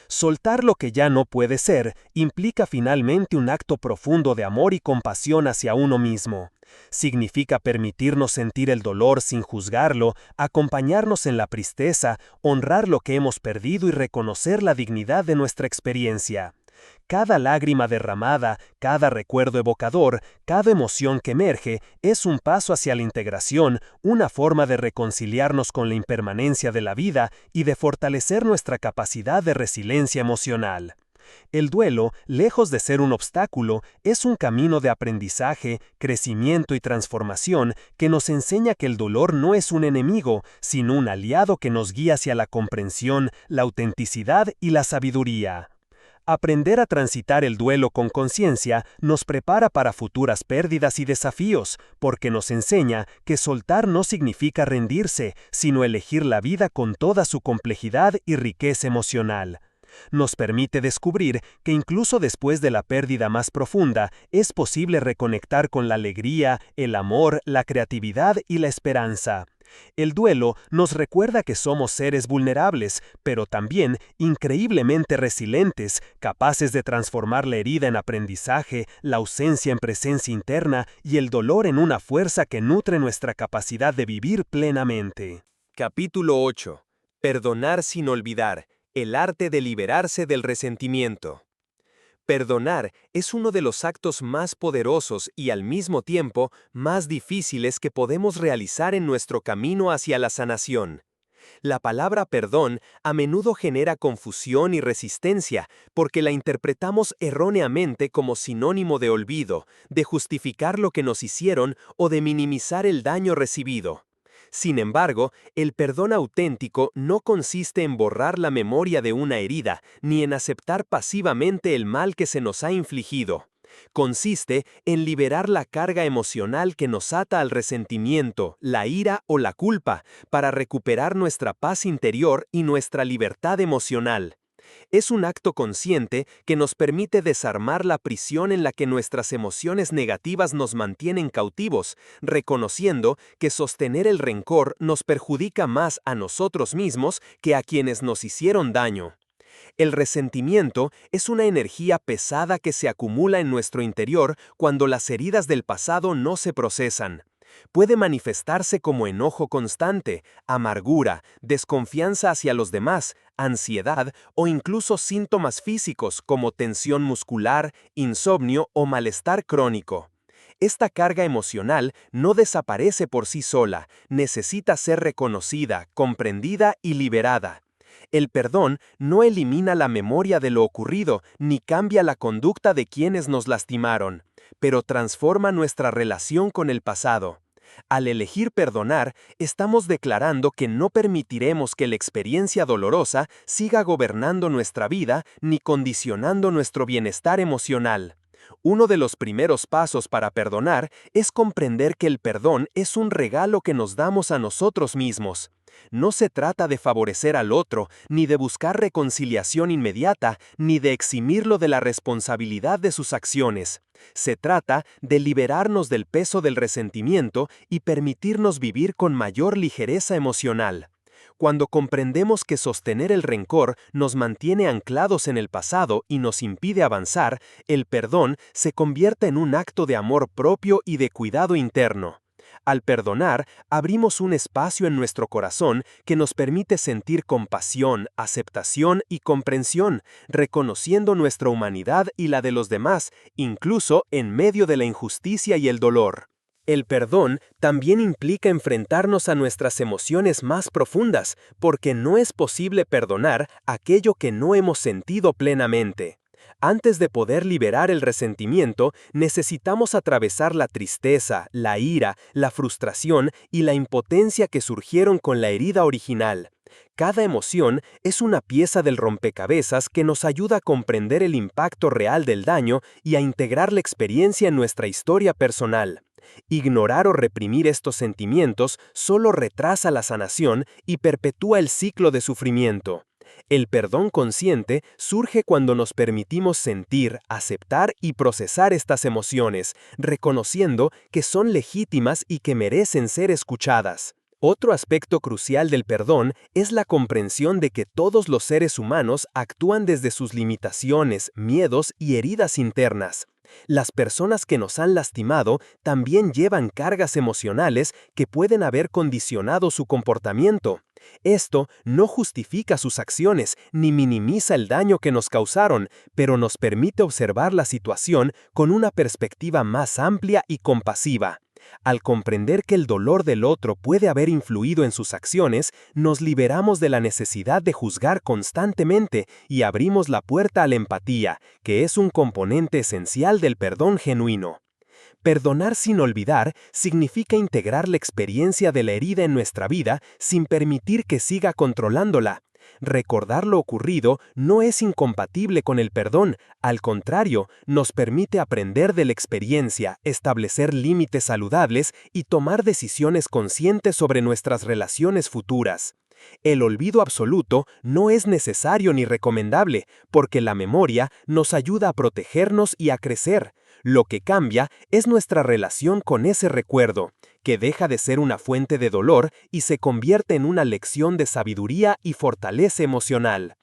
Soltar lo que ya no puede ser implica finalmente un acto profundo de amor y compasión hacia uno mismo. Significa permitirnos sentir el dolor sin juzgarlo, acompañarnos en la tristeza, honrar lo que hemos perdido y reconocer la dignidad de nuestra experiencia. Cada lágrima derramada, cada recuerdo evocador, cada emoción que emerge es un paso hacia la integración, una forma de reconciliarnos con la impermanencia de la vida y de fortalecer nuestra capacidad de resiliencia emocional. El duelo, lejos de ser un obstáculo, es un camino de aprendizaje, crecimiento y transformación que nos enseña que el dolor no es un enemigo, sino un aliado que nos guía hacia la comprensión, la autenticidad y la sabiduría. Aprender a transitar el duelo con conciencia nos prepara para futuras pérdidas y desafíos, porque nos enseña que soltar no significa rendirse, sino elegir la vida con toda su complejidad y riqueza emocional. Nos permite descubrir que incluso después de la pérdida más profunda, es posible reconectar con la alegría, el amor, la creatividad y la esperanza. El duelo nos recuerda que somos seres vulnerables, pero también increíblemente resilientes, capaces de transformar la herida en aprendizaje, la ausencia en presencia interna y el dolor en una fuerza que nutre nuestra capacidad de vivir plenamente. Capítulo 8. Perdonar sin olvidar. El arte de liberarse del resentimiento. Perdonar es uno de los actos más poderosos y al mismo tiempo más difíciles que podemos realizar en nuestro camino hacia la sanación. La palabra perdón a menudo genera confusión y resistencia porque la interpretamos erróneamente como sinónimo de olvido, de justificar lo que nos hicieron o de minimizar el daño recibido. Sin embargo, el perdón auténtico no consiste en borrar la memoria de una herida, ni en aceptar pasivamente el mal que se nos ha infligido. Consiste en liberar la carga emocional que nos ata al resentimiento, la ira o la culpa, para recuperar nuestra paz interior y nuestra libertad emocional. Es un acto consciente que nos permite desarmar la prisión en la que nuestras emociones negativas nos mantienen cautivos, reconociendo que sostener el rencor nos perjudica más a nosotros mismos que a quienes nos hicieron daño. El resentimiento es una energía pesada que se acumula en nuestro interior cuando las heridas del pasado no se procesan. Puede manifestarse como enojo constante, amargura, desconfianza hacia los demás, ansiedad o incluso síntomas físicos como tensión muscular, insomnio o malestar crónico. Esta carga emocional no desaparece por sí sola, necesita ser reconocida, comprendida y liberada. El perdón no elimina la memoria de lo ocurrido ni cambia la conducta de quienes nos lastimaron, pero transforma nuestra relación con el pasado. Al elegir perdonar, estamos declarando que no permitiremos que la experiencia dolorosa siga gobernando nuestra vida ni condicionando nuestro bienestar emocional. Uno de los primeros pasos para perdonar es comprender que el perdón es un regalo que nos damos a nosotros mismos. No se trata de favorecer al otro, ni de buscar reconciliación inmediata, ni de eximirlo de la responsabilidad de sus acciones. Se trata de liberarnos del peso del resentimiento y permitirnos vivir con mayor ligereza emocional. Cuando comprendemos que sostener el rencor nos mantiene anclados en el pasado y nos impide avanzar, el perdón se convierte en un acto de amor propio y de cuidado interno. Al perdonar, abrimos un espacio en nuestro corazón que nos permite sentir compasión, aceptación y comprensión, reconociendo nuestra humanidad y la de los demás, incluso en medio de la injusticia y el dolor. El perdón también implica enfrentarnos a nuestras emociones más profundas, porque no es posible perdonar aquello que no hemos sentido plenamente. Antes de poder liberar el resentimiento, necesitamos atravesar la tristeza, la ira, la frustración y la impotencia que surgieron con la herida original. Cada emoción es una pieza del rompecabezas que nos ayuda a comprender el impacto real del daño y a integrar la experiencia en nuestra historia personal. Ignorar o reprimir estos sentimientos solo retrasa la sanación y perpetúa el ciclo de sufrimiento. El perdón consciente surge cuando nos permitimos sentir, aceptar y procesar estas emociones, reconociendo que son legítimas y que merecen ser escuchadas. Otro aspecto crucial del perdón es la comprensión de que todos los seres humanos actúan desde sus limitaciones, miedos y heridas internas. Las personas que nos han lastimado también llevan cargas emocionales que pueden haber condicionado su comportamiento. Esto no justifica sus acciones ni minimiza el daño que nos causaron, pero nos permite observar la situación con una perspectiva más amplia y compasiva. Al comprender que el dolor del otro puede haber influido en sus acciones, nos liberamos de la necesidad de juzgar constantemente y abrimos la puerta a la empatía, que es un componente esencial del perdón genuino. Perdonar sin olvidar significa integrar la experiencia de la herida en nuestra vida sin permitir que siga controlándola. Recordar lo ocurrido no es incompatible con el perdón, al contrario, nos permite aprender de la experiencia, establecer límites saludables y tomar decisiones conscientes sobre nuestras relaciones futuras. El olvido absoluto no es necesario ni recomendable, porque la memoria nos ayuda a protegernos y a crecer. Lo que cambia es nuestra relación con ese recuerdo, que deja de ser una fuente de dolor y se convierte en una lección de sabiduría y fortaleza emocional.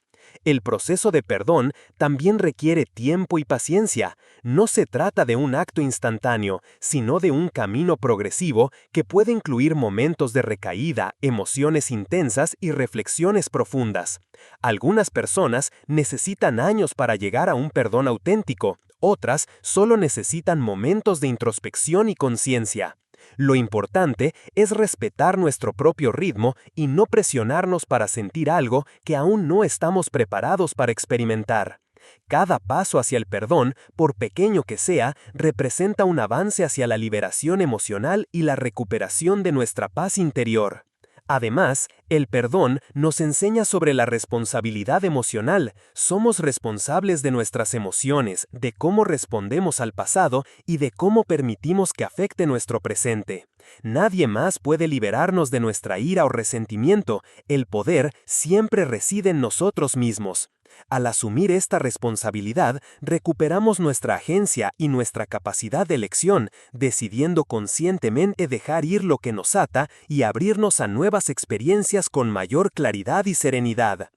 El proceso de perdón también requiere tiempo y paciencia. No se trata de un acto instantáneo, sino de un camino progresivo que puede incluir momentos de recaída, emociones intensas y reflexiones profundas. Algunas personas necesitan años para llegar a un perdón auténtico, otras solo necesitan momentos de introspección y conciencia. Lo importante es respetar nuestro propio ritmo y no presionarnos para sentir algo que aún no estamos preparados para experimentar. Cada paso hacia el perdón, por pequeño que sea, representa un avance hacia la liberación emocional y la recuperación de nuestra paz interior. Además, el perdón nos enseña sobre la responsabilidad emocional. Somos responsables de nuestras emociones, de cómo respondemos al pasado y de cómo permitimos que afecte nuestro presente. Nadie más puede liberarnos de nuestra ira o resentimiento. El poder siempre reside en nosotros mismos. Al asumir esta responsabilidad, recuperamos nuestra agencia y nuestra capacidad de elección, decidiendo conscientemente dejar ir lo que nos ata y abrirnos a nuevas experiencias con mayor claridad y serenidad.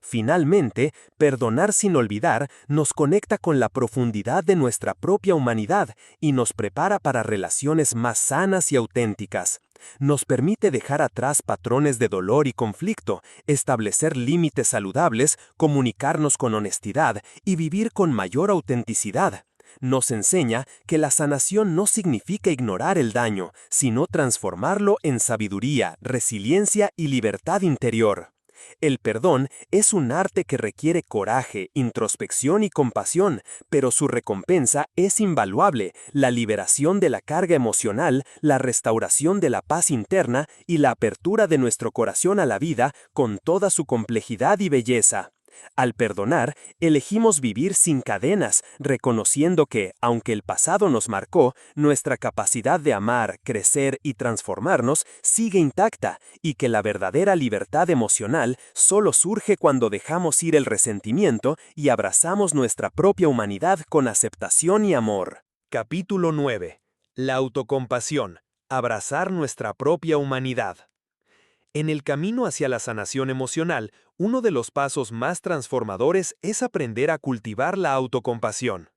Finalmente, perdonar sin olvidar nos conecta con la profundidad de nuestra propia humanidad y nos prepara para relaciones más sanas y auténticas. Nos permite dejar atrás patrones de dolor y conflicto, establecer límites saludables, comunicarnos con honestidad y vivir con mayor autenticidad. Nos enseña que la sanación no significa ignorar el daño, sino transformarlo en sabiduría, resiliencia y libertad interior. El perdón es un arte que requiere coraje, introspección y compasión, pero su recompensa es invaluable: la liberación de la carga emocional, la restauración de la paz interna y la apertura de nuestro corazón a la vida con toda su complejidad y belleza. Al perdonar, elegimos vivir sin cadenas, reconociendo que, aunque el pasado nos marcó, nuestra capacidad de amar, crecer y transformarnos sigue intacta, y que la verdadera libertad emocional solo surge cuando dejamos ir el resentimiento y abrazamos nuestra propia humanidad con aceptación y amor. Capítulo 9. La autocompasión. Abrazar nuestra propia humanidad. En el camino hacia la sanación emocional, uno de los pasos más transformadores es aprender a cultivar la autocompasión.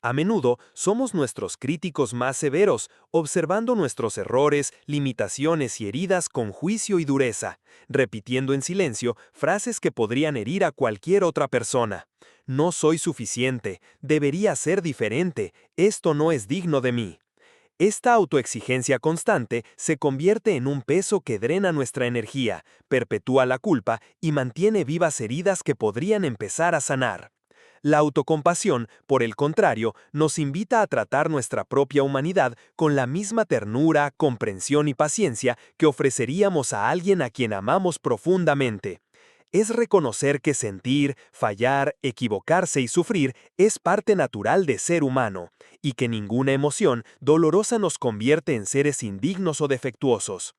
A menudo somos nuestros críticos más severos, observando nuestros errores, limitaciones y heridas con juicio y dureza, repitiendo en silencio frases que podrían herir a cualquier otra persona. No soy suficiente, debería ser diferente, esto no es digno de mí. Esta autoexigencia constante se convierte en un peso que drena nuestra energía, perpetúa la culpa y mantiene vivas heridas que podrían empezar a sanar. La autocompasión, por el contrario, nos invita a tratar nuestra propia humanidad con la misma ternura, comprensión y paciencia que ofreceríamos a alguien a quien amamos profundamente. Es reconocer que sentir, fallar, equivocarse y sufrir es parte natural de ser humano, y que ninguna emoción dolorosa nos convierte en seres indignos o defectuosos.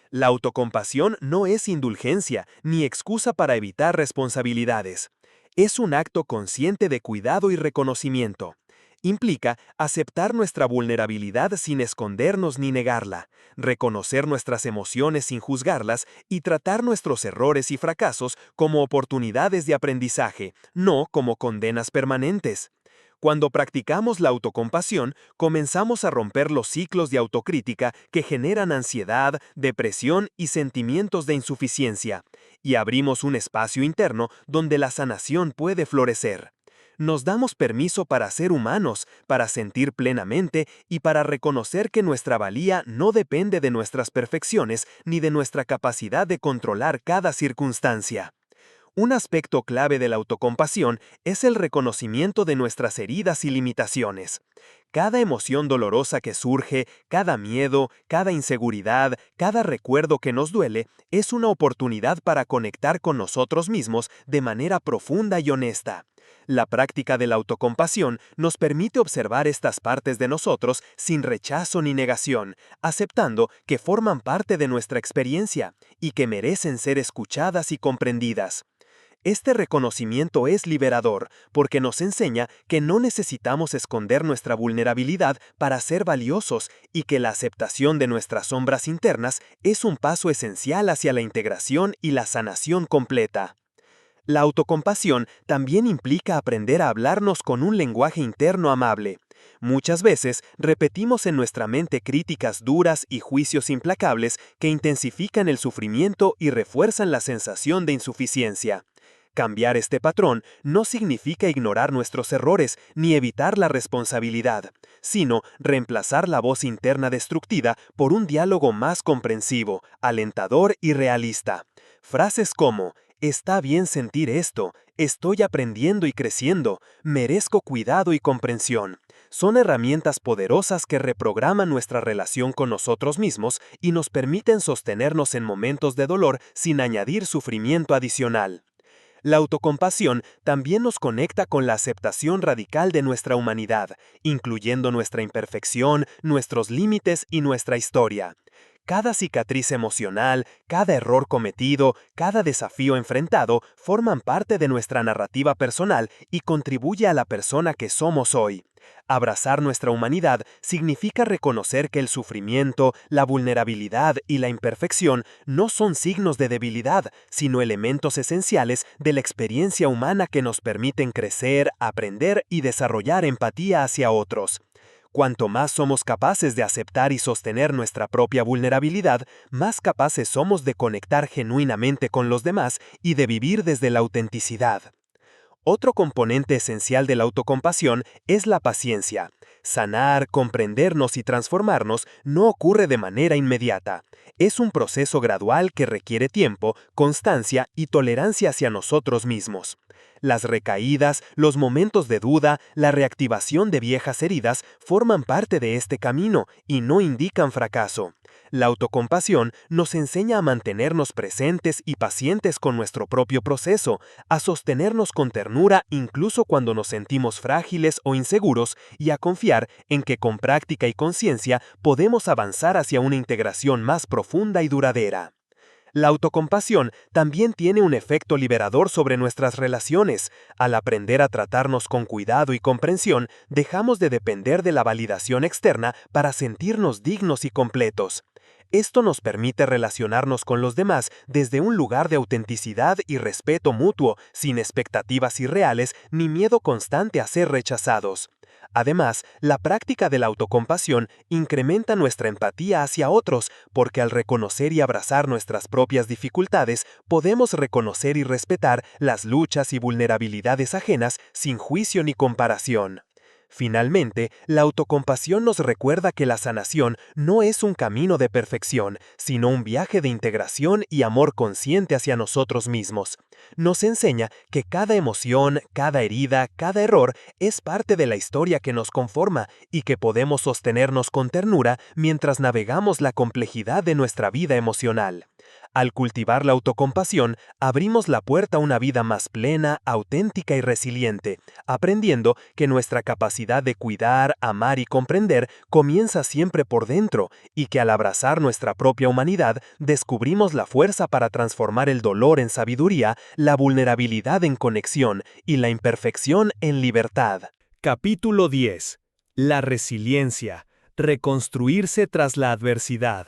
La autocompasión no es indulgencia ni excusa para evitar responsabilidades. Es un acto consciente de cuidado y reconocimiento. Implica aceptar nuestra vulnerabilidad sin escondernos ni negarla, reconocer nuestras emociones sin juzgarlas y tratar nuestros errores y fracasos como oportunidades de aprendizaje, no como condenas permanentes. Cuando practicamos la autocompasión, comenzamos a romper los ciclos de autocrítica que generan ansiedad, depresión y sentimientos de insuficiencia, y abrimos un espacio interno donde la sanación puede florecer. Nos damos permiso para ser humanos, para sentir plenamente y para reconocer que nuestra valía no depende de nuestras perfecciones ni de nuestra capacidad de controlar cada circunstancia. Un aspecto clave de la autocompasión es el reconocimiento de nuestras heridas y limitaciones. Cada emoción dolorosa que surge, cada miedo, cada inseguridad, cada recuerdo que nos duele, es una oportunidad para conectar con nosotros mismos de manera profunda y honesta. La práctica de la autocompasión nos permite observar estas partes de nosotros sin rechazo ni negación, aceptando que forman parte de nuestra experiencia y que merecen ser escuchadas y comprendidas. Este reconocimiento es liberador porque nos enseña que no necesitamos esconder nuestra vulnerabilidad para ser valiosos y que la aceptación de nuestras sombras internas es un paso esencial hacia la integración y la sanación completa. La autocompasión también implica aprender a hablarnos con un lenguaje interno amable. Muchas veces repetimos en nuestra mente críticas duras y juicios implacables que intensifican el sufrimiento y refuerzan la sensación de insuficiencia. Cambiar este patrón no significa ignorar nuestros errores ni evitar la responsabilidad, sino reemplazar la voz interna destructiva por un diálogo más comprensivo, alentador y realista. Frases como "está bien sentir esto", "estoy aprendiendo y creciendo", "merezco cuidado y comprensión", son herramientas poderosas que reprograman nuestra relación con nosotros mismos y nos permiten sostenernos en momentos de dolor sin añadir sufrimiento adicional. La autocompasión también nos conecta con la aceptación radical de nuestra humanidad, incluyendo nuestra imperfección, nuestros límites y nuestra historia. Cada cicatriz emocional, cada error cometido, cada desafío enfrentado forman parte de nuestra narrativa personal y contribuye a la persona que somos hoy. Abrazar nuestra humanidad significa reconocer que el sufrimiento, la vulnerabilidad y la imperfección no son signos de debilidad, sino elementos esenciales de la experiencia humana que nos permiten crecer, aprender y desarrollar empatía hacia otros. Cuanto más somos capaces de aceptar y sostener nuestra propia vulnerabilidad, más capaces somos de conectar genuinamente con los demás y de vivir desde la autenticidad. Otro componente esencial de la autocompasión es la paciencia. Sanar, comprendernos y transformarnos no ocurre de manera inmediata. Es un proceso gradual que requiere tiempo, constancia y tolerancia hacia nosotros mismos. Las recaídas, los momentos de duda, la reactivación de viejas heridas forman parte de este camino y no indican fracaso. La autocompasión nos enseña a mantenernos presentes y pacientes con nuestro propio proceso, a sostenernos con ternura incluso cuando nos sentimos frágiles o inseguros y a confiar en que con práctica y conciencia podemos avanzar hacia una integración más profunda y duradera. La autocompasión también tiene un efecto liberador sobre nuestras relaciones. Al aprender a tratarnos con cuidado y comprensión, dejamos de depender de la validación externa para sentirnos dignos y completos. Esto nos permite relacionarnos con los demás desde un lugar de autenticidad y respeto mutuo, sin expectativas irreales ni miedo constante a ser rechazados. Además, la práctica de la autocompasión incrementa nuestra empatía hacia otros, porque al reconocer y abrazar nuestras propias dificultades, podemos reconocer y respetar las luchas y vulnerabilidades ajenas sin juicio ni comparación. Finalmente, la autocompasión nos recuerda que la sanación no es un camino de perfección, sino un viaje de integración y amor consciente hacia nosotros mismos. Nos enseña que cada emoción, cada herida, cada error es parte de la historia que nos conforma y que podemos sostenernos con ternura mientras navegamos la complejidad de nuestra vida emocional. Al cultivar la autocompasión, abrimos la puerta a una vida más plena, auténtica y resiliente, aprendiendo que nuestra capacidad de cuidar, amar y comprender comienza siempre por dentro, y que al abrazar nuestra propia humanidad, descubrimos la fuerza para transformar el dolor en sabiduría, la vulnerabilidad en conexión y la imperfección en libertad. Capítulo 10. La resiliencia. Reconstruirse tras la adversidad.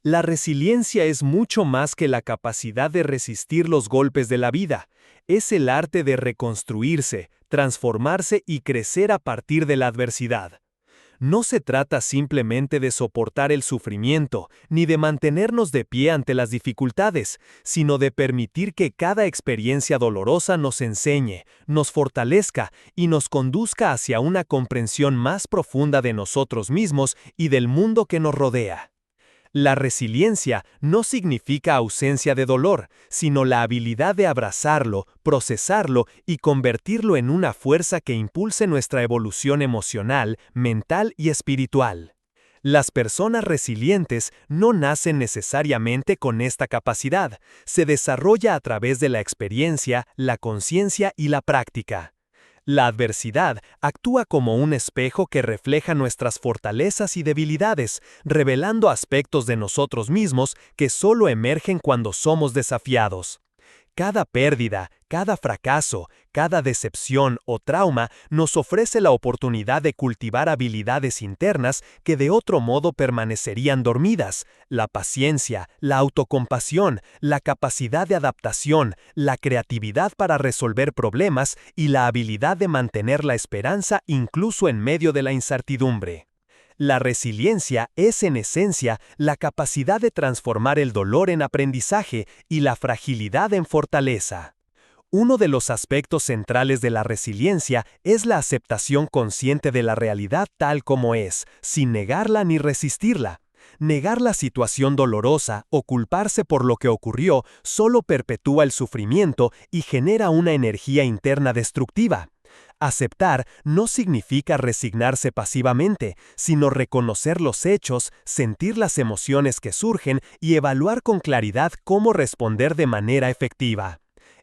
La resiliencia es mucho más que la capacidad de resistir los golpes de la vida. Es el arte de reconstruirse, transformarse y crecer a partir de la adversidad. No se trata simplemente de soportar el sufrimiento, ni de mantenernos de pie ante las dificultades, sino de permitir que cada experiencia dolorosa nos enseñe, nos fortalezca y nos conduzca hacia una comprensión más profunda de nosotros mismos y del mundo que nos rodea. La resiliencia no significa ausencia de dolor, sino la habilidad de abrazarlo, procesarlo y convertirlo en una fuerza que impulse nuestra evolución emocional, mental y espiritual. Las personas resilientes no nacen necesariamente con esta capacidad, se desarrolla a través de la experiencia, la conciencia y la práctica. La adversidad actúa como un espejo que refleja nuestras fortalezas y debilidades, revelando aspectos de nosotros mismos que solo emergen cuando somos desafiados. Cada pérdida, cada fracaso, cada decepción o trauma nos ofrece la oportunidad de cultivar habilidades internas que de otro modo permanecerían dormidas: la paciencia, la autocompasión, la capacidad de adaptación, la creatividad para resolver problemas y la habilidad de mantener la esperanza incluso en medio de la incertidumbre. La resiliencia es en esencia la capacidad de transformar el dolor en aprendizaje y la fragilidad en fortaleza. Uno de los aspectos centrales de la resiliencia es la aceptación consciente de la realidad tal como es, sin negarla ni resistirla. Negar la situación dolorosa o culparse por lo que ocurrió solo perpetúa el sufrimiento y genera una energía interna destructiva. Aceptar no significa resignarse pasivamente, sino reconocer los hechos, sentir las emociones que surgen y evaluar con claridad cómo responder de manera efectiva.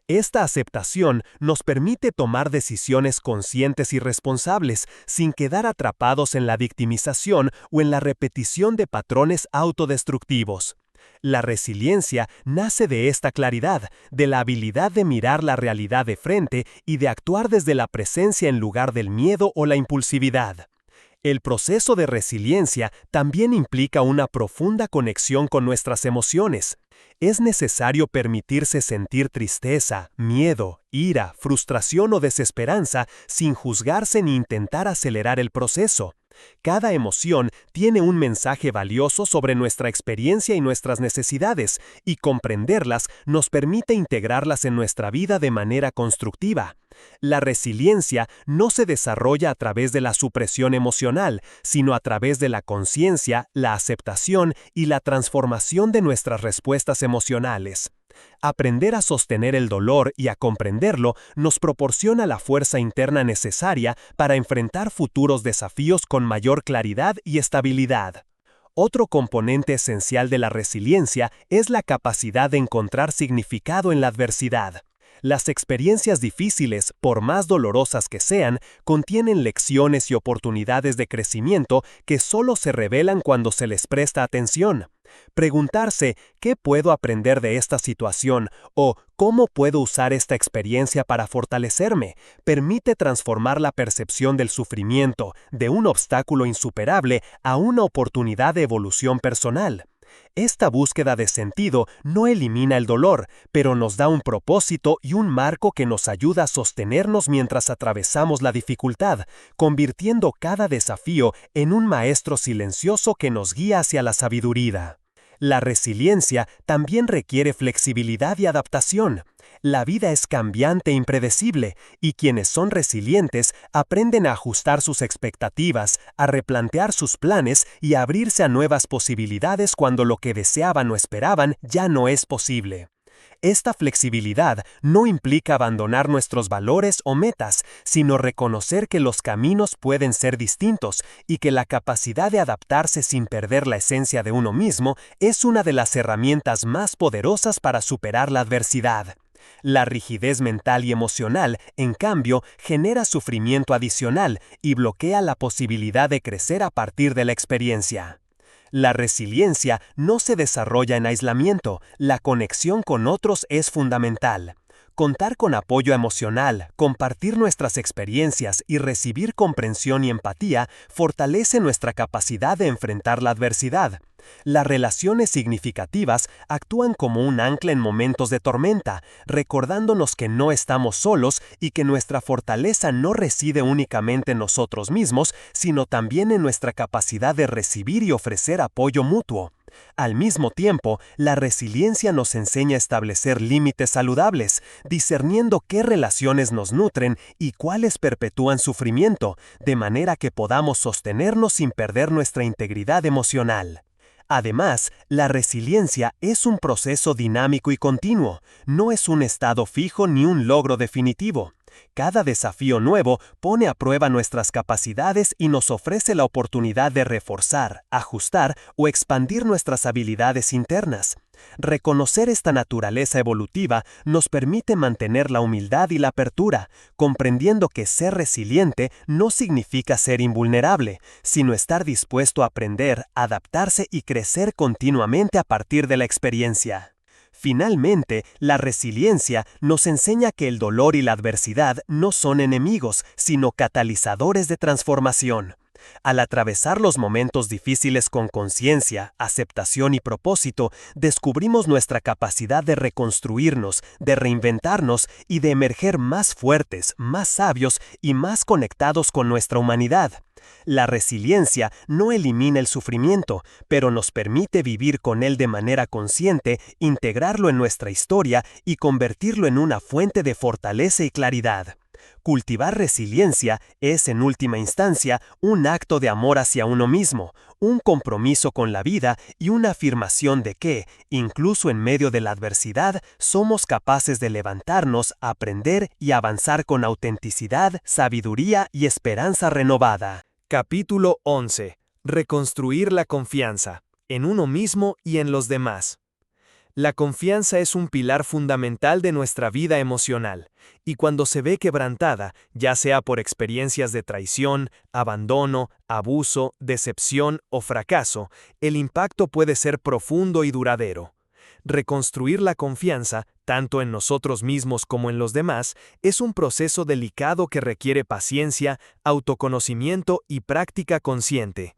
Esta aceptación nos permite tomar decisiones conscientes y responsables, sin quedar atrapados en la victimización o en la repetición de patrones autodestructivos. La resiliencia nace de esta claridad, de la habilidad de mirar la realidad de frente y de actuar desde la presencia en lugar del miedo o la impulsividad. El proceso de resiliencia también implica una profunda conexión con nuestras emociones. Es necesario permitirse sentir tristeza, miedo, ira, frustración o desesperanza sin juzgarse ni intentar acelerar el proceso. Cada emoción tiene un mensaje valioso sobre nuestra experiencia y nuestras necesidades, y comprenderlas nos permite integrarlas en nuestra vida de manera constructiva. La resiliencia no se desarrolla a través de la supresión emocional, sino a través de la conciencia, la aceptación y la transformación de nuestras respuestas emocionales. Aprender a sostener el dolor y a comprenderlo nos proporciona la fuerza interna necesaria para enfrentar futuros desafíos con mayor claridad y estabilidad. Otro componente esencial de la resiliencia es la capacidad de encontrar significado en la adversidad. Las experiencias difíciles, por más dolorosas que sean, contienen lecciones y oportunidades de crecimiento que solo se revelan cuando se les presta atención. Preguntarse ¿qué puedo aprender de esta situación? O ¿cómo puedo usar esta experiencia para fortalecerme? Permite transformar la percepción del sufrimiento, de un obstáculo insuperable, a una oportunidad de evolución personal. Esta búsqueda de sentido no elimina el dolor, pero nos da un propósito y un marco que nos ayuda a sostenernos mientras atravesamos la dificultad, convirtiendo cada desafío en un maestro silencioso que nos guía hacia la sabiduría. La resiliencia también requiere flexibilidad y adaptación. La vida es cambiante e impredecible, y quienes son resilientes aprenden a ajustar sus expectativas, a replantear sus planes y a abrirse a nuevas posibilidades cuando lo que deseaban o esperaban ya no es posible. Esta flexibilidad no implica abandonar nuestros valores o metas, sino reconocer que los caminos pueden ser distintos y que la capacidad de adaptarse sin perder la esencia de uno mismo es una de las herramientas más poderosas para superar la adversidad. La rigidez mental y emocional, en cambio, genera sufrimiento adicional y bloquea la posibilidad de crecer a partir de la experiencia. La resiliencia no se desarrolla en aislamiento, la conexión con otros es fundamental. Contar con apoyo emocional, compartir nuestras experiencias y recibir comprensión y empatía fortalece nuestra capacidad de enfrentar la adversidad. Las relaciones significativas actúan como un ancla en momentos de tormenta, recordándonos que no estamos solos y que nuestra fortaleza no reside únicamente en nosotros mismos, sino también en nuestra capacidad de recibir y ofrecer apoyo mutuo. Al mismo tiempo, la resiliencia nos enseña a establecer límites saludables, discerniendo qué relaciones nos nutren y cuáles perpetúan sufrimiento, de manera que podamos sostenernos sin perder nuestra integridad emocional. Además, la resiliencia es un proceso dinámico y continuo, no es un estado fijo ni un logro definitivo. Cada desafío nuevo pone a prueba nuestras capacidades y nos ofrece la oportunidad de reforzar, ajustar o expandir nuestras habilidades internas. Reconocer esta naturaleza evolutiva nos permite mantener la humildad y la apertura, comprendiendo que ser resiliente no significa ser invulnerable, sino estar dispuesto a aprender, adaptarse y crecer continuamente a partir de la experiencia. Finalmente, la resiliencia nos enseña que el dolor y la adversidad no son enemigos, sino catalizadores de transformación. Al atravesar los momentos difíciles con conciencia, aceptación y propósito, descubrimos nuestra capacidad de reconstruirnos, de reinventarnos y de emerger más fuertes, más sabios y más conectados con nuestra humanidad. La resiliencia no elimina el sufrimiento, pero nos permite vivir con él de manera consciente, integrarlo en nuestra historia y convertirlo en una fuente de fortaleza y claridad. Cultivar resiliencia es, en última instancia, un acto de amor hacia uno mismo, un compromiso con la vida y una afirmación de que, incluso en medio de la adversidad, somos capaces de levantarnos, aprender y avanzar con autenticidad, sabiduría y esperanza renovada. Capítulo 11. Reconstruir la confianza, en uno mismo y en los demás. La confianza es un pilar fundamental de nuestra vida emocional, y cuando se ve quebrantada, ya sea por experiencias de traición, abandono, abuso, decepción o fracaso, el impacto puede ser profundo y duradero. Reconstruir la confianza, tanto en nosotros mismos como en los demás, es un proceso delicado que requiere paciencia, autoconocimiento y práctica consciente.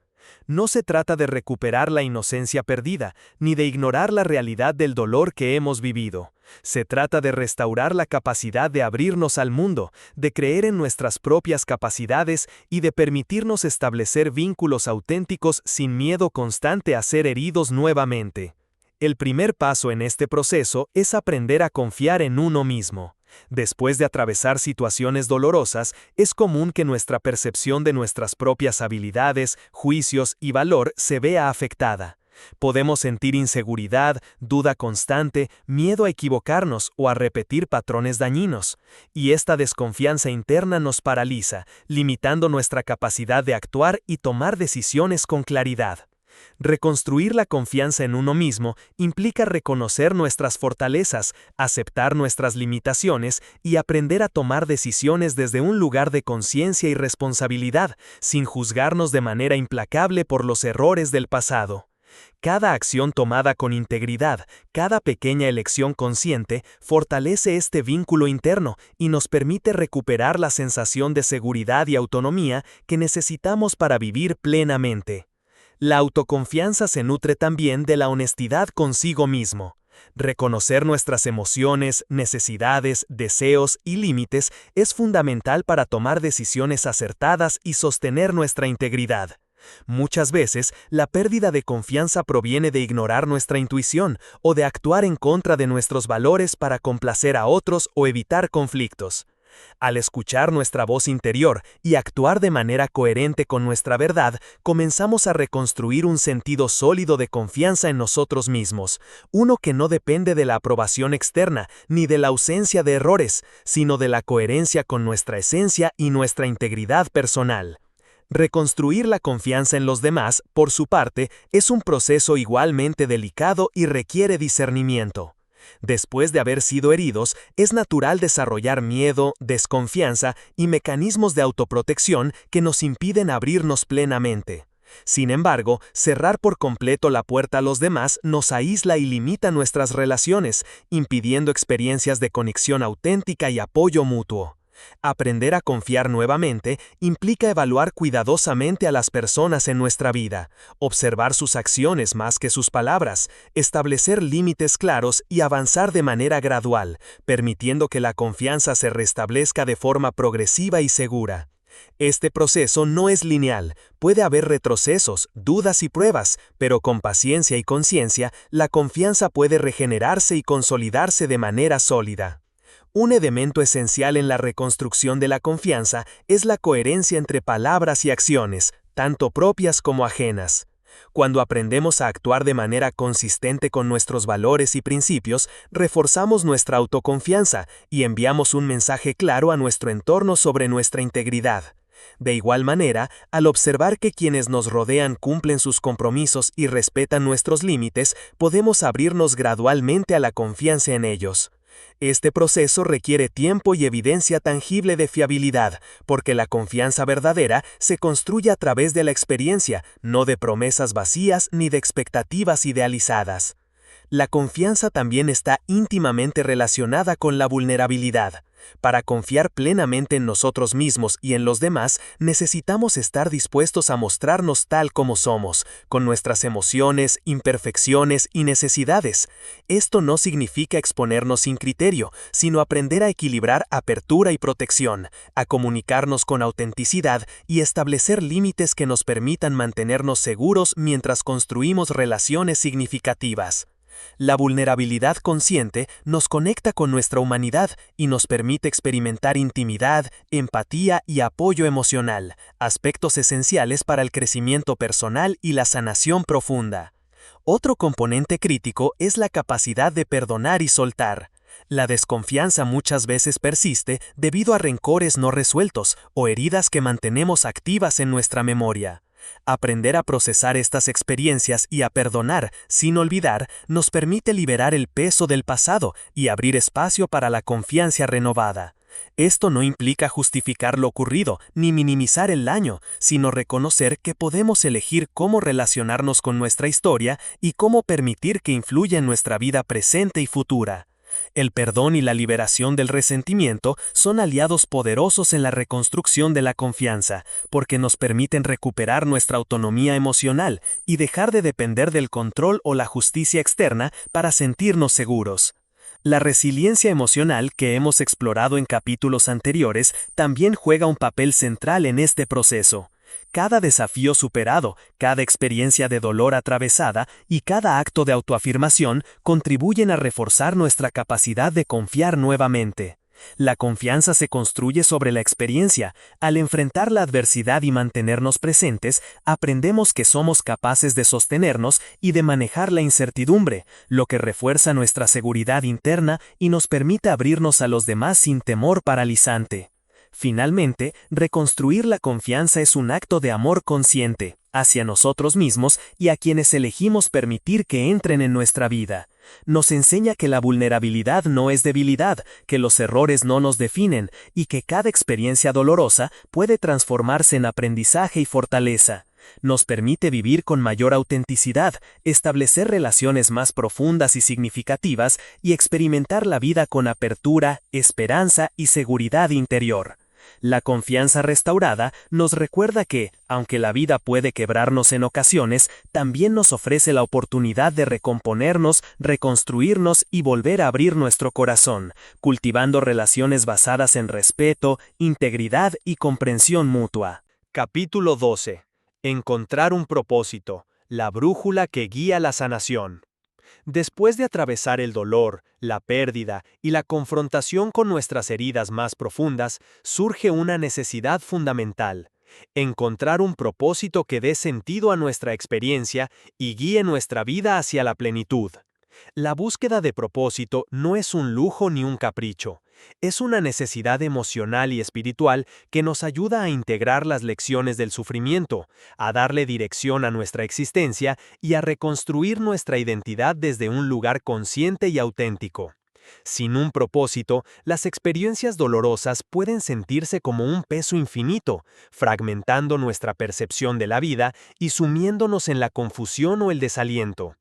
No se trata de recuperar la inocencia perdida, ni de ignorar la realidad del dolor que hemos vivido. Se trata de restaurar la capacidad de abrirnos al mundo, de creer en nuestras propias capacidades y de permitirnos establecer vínculos auténticos sin miedo constante a ser heridos nuevamente. El primer paso en este proceso es aprender a confiar en uno mismo. Después de atravesar situaciones dolorosas, es común que nuestra percepción de nuestras propias habilidades, juicios y valor se vea afectada. Podemos sentir inseguridad, duda constante, miedo a equivocarnos o a repetir patrones dañinos. Y esta desconfianza interna nos paraliza, limitando nuestra capacidad de actuar y tomar decisiones con claridad. Reconstruir la confianza en uno mismo implica reconocer nuestras fortalezas, aceptar nuestras limitaciones y aprender a tomar decisiones desde un lugar de conciencia y responsabilidad, sin juzgarnos de manera implacable por los errores del pasado. Cada acción tomada con integridad, cada pequeña elección consciente, fortalece este vínculo interno y nos permite recuperar la sensación de seguridad y autonomía que necesitamos para vivir plenamente. La autoconfianza se nutre también de la honestidad consigo mismo. Reconocer nuestras emociones, necesidades, deseos y límites es fundamental para tomar decisiones acertadas y sostener nuestra integridad. Muchas veces, la pérdida de confianza proviene de ignorar nuestra intuición o de actuar en contra de nuestros valores para complacer a otros o evitar conflictos. Al escuchar nuestra voz interior y actuar de manera coherente con nuestra verdad, comenzamos a reconstruir un sentido sólido de confianza en nosotros mismos, uno que no depende de la aprobación externa ni de la ausencia de errores, sino de la coherencia con nuestra esencia y nuestra integridad personal. Reconstruir la confianza en los demás, por su parte, es un proceso igualmente delicado y requiere discernimiento. Después de haber sido heridos, es natural desarrollar miedo, desconfianza y mecanismos de autoprotección que nos impiden abrirnos plenamente. Sin embargo, cerrar por completo la puerta a los demás nos aísla y limita nuestras relaciones, impidiendo experiencias de conexión auténtica y apoyo mutuo. Aprender a confiar nuevamente implica evaluar cuidadosamente a las personas en nuestra vida, observar sus acciones más que sus palabras, establecer límites claros y avanzar de manera gradual, permitiendo que la confianza se restablezca de forma progresiva y segura. Este proceso no es lineal, puede haber retrocesos, dudas y pruebas, pero con paciencia y conciencia, la confianza puede regenerarse y consolidarse de manera sólida. Un elemento esencial en la reconstrucción de la confianza es la coherencia entre palabras y acciones, tanto propias como ajenas. Cuando aprendemos a actuar de manera consistente con nuestros valores y principios, reforzamos nuestra autoconfianza y enviamos un mensaje claro a nuestro entorno sobre nuestra integridad. De igual manera, al observar que quienes nos rodean cumplen sus compromisos y respetan nuestros límites, podemos abrirnos gradualmente a la confianza en ellos. Este proceso requiere tiempo y evidencia tangible de fiabilidad, porque la confianza verdadera se construye a través de la experiencia, no de promesas vacías ni de expectativas idealizadas. La confianza también está íntimamente relacionada con la vulnerabilidad. Para confiar plenamente en nosotros mismos y en los demás, necesitamos estar dispuestos a mostrarnos tal como somos, con nuestras emociones, imperfecciones y necesidades. Esto no significa exponernos sin criterio, sino aprender a equilibrar apertura y protección, a comunicarnos con autenticidad y establecer límites que nos permitan mantenernos seguros mientras construimos relaciones significativas. La vulnerabilidad consciente nos conecta con nuestra humanidad y nos permite experimentar intimidad, empatía y apoyo emocional, aspectos esenciales para el crecimiento personal y la sanación profunda. Otro componente crítico es la capacidad de perdonar y soltar. La desconfianza muchas veces persiste debido a rencores no resueltos o heridas que mantenemos activas en nuestra memoria. Aprender a procesar estas experiencias y a perdonar, sin olvidar, nos permite liberar el peso del pasado y abrir espacio para la confianza renovada. Esto no implica justificar lo ocurrido ni minimizar el daño, sino reconocer que podemos elegir cómo relacionarnos con nuestra historia y cómo permitir que influya en nuestra vida presente y futura. El perdón y la liberación del resentimiento son aliados poderosos en la reconstrucción de la confianza, porque nos permiten recuperar nuestra autonomía emocional y dejar de depender del control o la justicia externa para sentirnos seguros. La resiliencia emocional que hemos explorado en capítulos anteriores también juega un papel central en este proceso. Cada desafío superado, cada experiencia de dolor atravesada y cada acto de autoafirmación contribuyen a reforzar nuestra capacidad de confiar nuevamente. La confianza se construye sobre la experiencia. Al enfrentar la adversidad y mantenernos presentes, aprendemos que somos capaces de sostenernos y de manejar la incertidumbre, lo que refuerza nuestra seguridad interna y nos permite abrirnos a los demás sin temor paralizante. Finalmente, reconstruir la confianza es un acto de amor consciente, hacia nosotros mismos y a quienes elegimos permitir que entren en nuestra vida. Nos enseña que la vulnerabilidad no es debilidad, que los errores no nos definen y que cada experiencia dolorosa puede transformarse en aprendizaje y fortaleza. Nos permite vivir con mayor autenticidad, establecer relaciones más profundas y significativas y experimentar la vida con apertura, esperanza y seguridad interior. La confianza restaurada nos recuerda que, aunque la vida puede quebrarnos en ocasiones, también nos ofrece la oportunidad de recomponernos, reconstruirnos y volver a abrir nuestro corazón, cultivando relaciones basadas en respeto, integridad y comprensión mutua. Capítulo 12. Encontrar un propósito, la brújula que guía la sanación. Después de atravesar el dolor, la pérdida y la confrontación con nuestras heridas más profundas, surge una necesidad fundamental: encontrar un propósito que dé sentido a nuestra experiencia y guíe nuestra vida hacia la plenitud. La búsqueda de propósito no es un lujo ni un capricho. Es una necesidad emocional y espiritual que nos ayuda a integrar las lecciones del sufrimiento, a darle dirección a nuestra existencia y a reconstruir nuestra identidad desde un lugar consciente y auténtico. Sin un propósito, las experiencias dolorosas pueden sentirse como un peso infinito, fragmentando nuestra percepción de la vida y sumiéndonos en la confusión o el desaliento.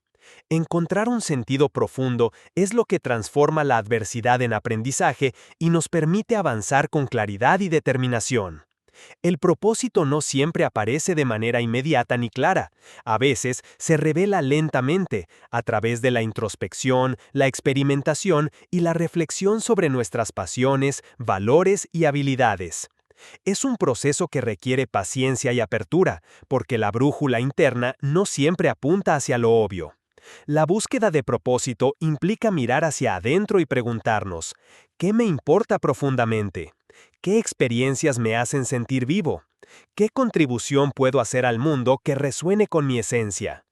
Encontrar un sentido profundo es lo que transforma la adversidad en aprendizaje y nos permite avanzar con claridad y determinación. El propósito no siempre aparece de manera inmediata ni clara. A veces se revela lentamente, a través de la introspección, la experimentación y la reflexión sobre nuestras pasiones, valores y habilidades. Es un proceso que requiere paciencia y apertura, porque la brújula interna no siempre apunta hacia lo obvio. La búsqueda de propósito implica mirar hacia adentro y preguntarnos: ¿qué me importa profundamente? ¿Qué experiencias me hacen sentir vivo? ¿Qué contribución puedo hacer al mundo que resuene con mi esencia?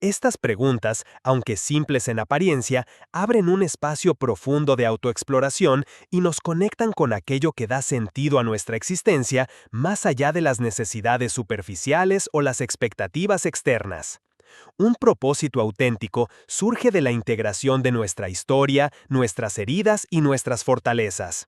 Estas preguntas, aunque simples en apariencia, abren un espacio profundo de autoexploración y nos conectan con aquello que da sentido a nuestra existencia, más allá de las necesidades superficiales o las expectativas externas. Un propósito auténtico surge de la integración de nuestra historia, nuestras heridas y nuestras fortalezas.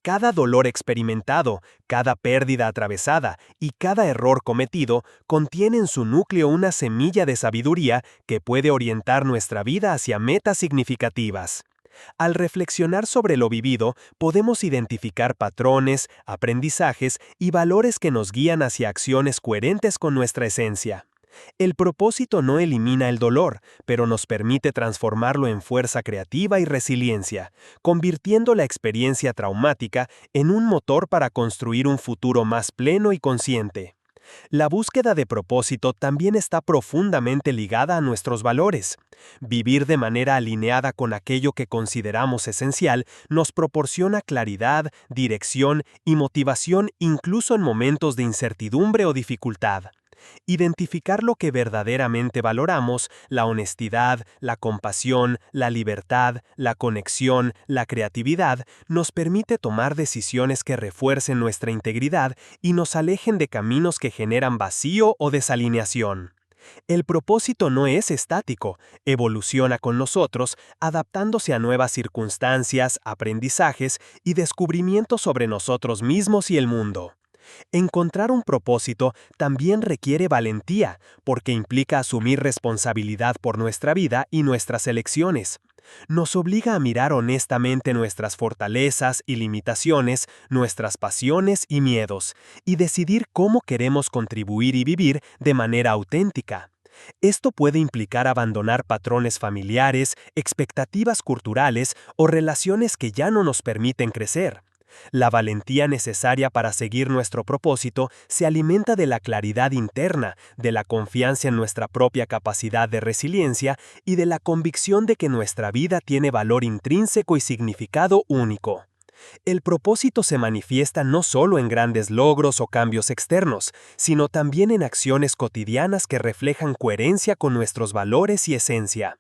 Cada dolor experimentado, cada pérdida atravesada y cada error cometido contiene en su núcleo una semilla de sabiduría que puede orientar nuestra vida hacia metas significativas. Al reflexionar sobre lo vivido, podemos identificar patrones, aprendizajes y valores que nos guían hacia acciones coherentes con nuestra esencia. El propósito no elimina el dolor, pero nos permite transformarlo en fuerza creativa y resiliencia, convirtiendo la experiencia traumática en un motor para construir un futuro más pleno y consciente. La búsqueda de propósito también está profundamente ligada a nuestros valores. Vivir de manera alineada con aquello que consideramos esencial nos proporciona claridad, dirección y motivación incluso en momentos de incertidumbre o dificultad. Identificar lo que verdaderamente valoramos, la honestidad, la compasión, la libertad, la conexión, la creatividad, nos permite tomar decisiones que refuercen nuestra integridad y nos alejen de caminos que generan vacío o desalineación. El propósito no es estático, evoluciona con nosotros, adaptándose a nuevas circunstancias, aprendizajes y descubrimientos sobre nosotros mismos y el mundo. Encontrar un propósito también requiere valentía, porque implica asumir responsabilidad por nuestra vida y nuestras elecciones. Nos obliga a mirar honestamente nuestras fortalezas y limitaciones, nuestras pasiones y miedos, y decidir cómo queremos contribuir y vivir de manera auténtica. Esto puede implicar abandonar patrones familiares, expectativas culturales o relaciones que ya no nos permiten crecer. La valentía necesaria para seguir nuestro propósito se alimenta de la claridad interna, de la confianza en nuestra propia capacidad de resiliencia y de la convicción de que nuestra vida tiene valor intrínseco y significado único. El propósito se manifiesta no solo en grandes logros o cambios externos, sino también en acciones cotidianas que reflejan coherencia con nuestros valores y esencia.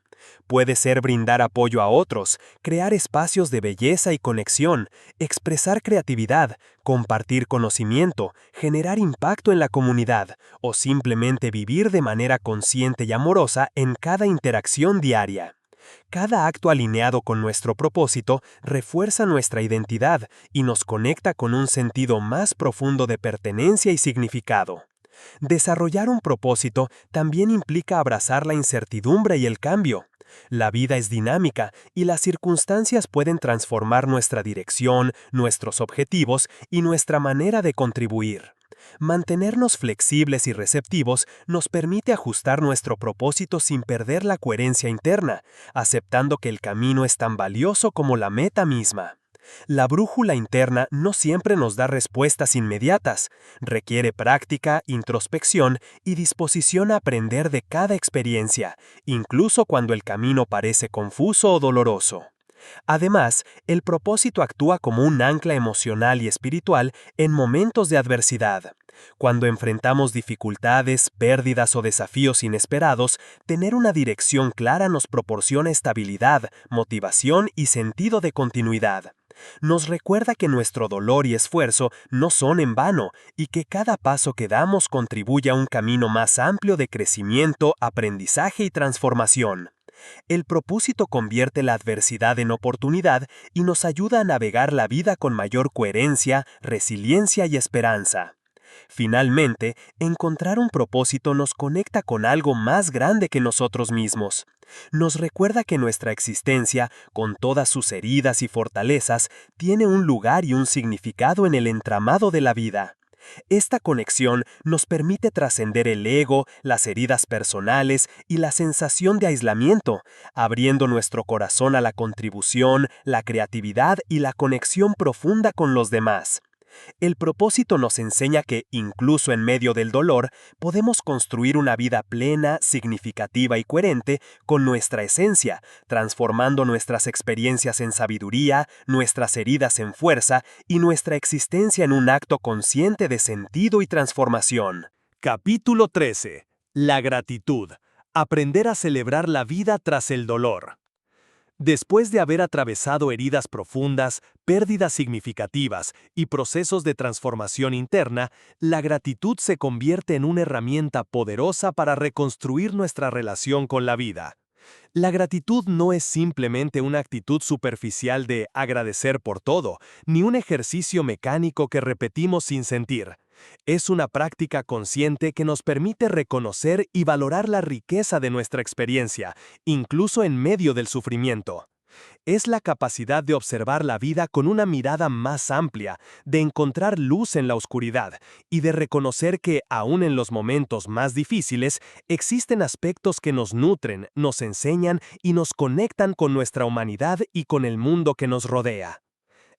Puede ser brindar apoyo a otros, crear espacios de belleza y conexión, expresar creatividad, compartir conocimiento, generar impacto en la comunidad, o simplemente vivir de manera consciente y amorosa en cada interacción diaria. Cada acto alineado con nuestro propósito refuerza nuestra identidad y nos conecta con un sentido más profundo de pertenencia y significado. Desarrollar un propósito también implica abrazar la incertidumbre y el cambio. La vida es dinámica y las circunstancias pueden transformar nuestra dirección, nuestros objetivos y nuestra manera de contribuir. Mantenernos flexibles y receptivos nos permite ajustar nuestro propósito sin perder la coherencia interna, aceptando que el camino es tan valioso como la meta misma. La brújula interna no siempre nos da respuestas inmediatas, requiere práctica, introspección y disposición a aprender de cada experiencia, incluso cuando el camino parece confuso o doloroso. Además, el propósito actúa como un ancla emocional y espiritual en momentos de adversidad. Cuando enfrentamos dificultades, pérdidas o desafíos inesperados, tener una dirección clara nos proporciona estabilidad, motivación y sentido de continuidad. Nos recuerda que nuestro dolor y esfuerzo no son en vano y que cada paso que damos contribuye a un camino más amplio de crecimiento, aprendizaje y transformación. El propósito convierte la adversidad en oportunidad y nos ayuda a navegar la vida con mayor coherencia, resiliencia y esperanza. Finalmente, encontrar un propósito nos conecta con algo más grande que nosotros mismos. Nos recuerda que nuestra existencia, con todas sus heridas y fortalezas, tiene un lugar y un significado en el entramado de la vida. Esta conexión nos permite trascender el ego, las heridas personales y la sensación de aislamiento, abriendo nuestro corazón a la contribución, la creatividad y la conexión profunda con los demás. El propósito nos enseña que, incluso en medio del dolor, podemos construir una vida plena, significativa y coherente con nuestra esencia, transformando nuestras experiencias en sabiduría, nuestras heridas en fuerza y nuestra existencia en un acto consciente de sentido y transformación. Capítulo 13. La gratitud. Aprender a celebrar la vida tras el dolor. Después de haber atravesado heridas profundas, pérdidas significativas y procesos de transformación interna, la gratitud se convierte en una herramienta poderosa para reconstruir nuestra relación con la vida. La gratitud no es simplemente una actitud superficial de agradecer por todo, ni un ejercicio mecánico que repetimos sin sentir. Es una práctica consciente que nos permite reconocer y valorar la riqueza de nuestra experiencia, incluso en medio del sufrimiento. Es la capacidad de observar la vida con una mirada más amplia, de encontrar luz en la oscuridad y de reconocer que, aún en los momentos más difíciles, existen aspectos que nos nutren, nos enseñan y nos conectan con nuestra humanidad y con el mundo que nos rodea.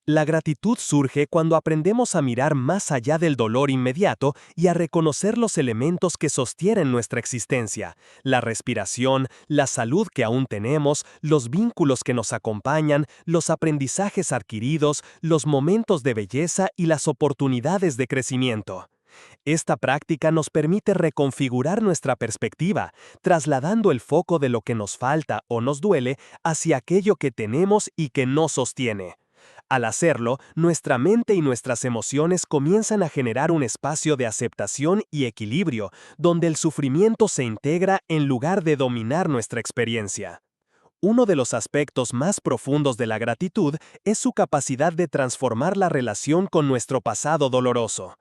La gratitud surge cuando aprendemos a mirar más allá del dolor inmediato y a reconocer los elementos que sostienen nuestra existencia: la respiración, la salud que aún tenemos, los vínculos que nos acompañan, los aprendizajes adquiridos, los momentos de belleza y las oportunidades de crecimiento. Esta práctica nos permite reconfigurar nuestra perspectiva, trasladando el foco de lo que nos falta o nos duele hacia aquello que tenemos y que nos sostiene. Al hacerlo, nuestra mente y nuestras emociones comienzan a generar un espacio de aceptación y equilibrio, donde el sufrimiento se integra en lugar de dominar nuestra experiencia. Uno de los aspectos más profundos de la gratitud es su capacidad de transformar la relación con nuestro pasado doloroso.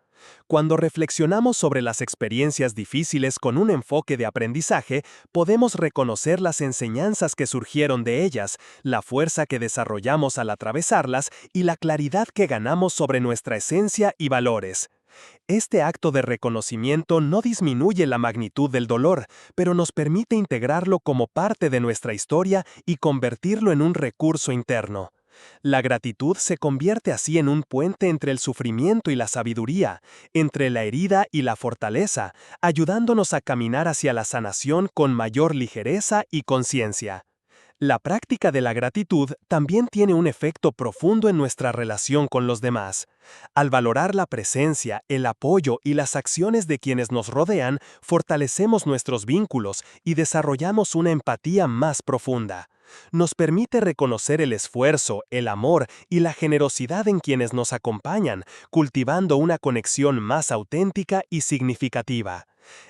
Cuando reflexionamos sobre las experiencias difíciles con un enfoque de aprendizaje, podemos reconocer las enseñanzas que surgieron de ellas, la fuerza que desarrollamos al atravesarlas y la claridad que ganamos sobre nuestra esencia y valores. Este acto de reconocimiento no disminuye la magnitud del dolor, pero nos permite integrarlo como parte de nuestra historia y convertirlo en un recurso interno. La gratitud se convierte así en un puente entre el sufrimiento y la sabiduría, entre la herida y la fortaleza, ayudándonos a caminar hacia la sanación con mayor ligereza y conciencia. La práctica de la gratitud también tiene un efecto profundo en nuestra relación con los demás. Al valorar la presencia, el apoyo y las acciones de quienes nos rodean, fortalecemos nuestros vínculos y desarrollamos una empatía más profunda. Nos permite reconocer el esfuerzo, el amor y la generosidad en quienes nos acompañan, cultivando una conexión más auténtica y significativa.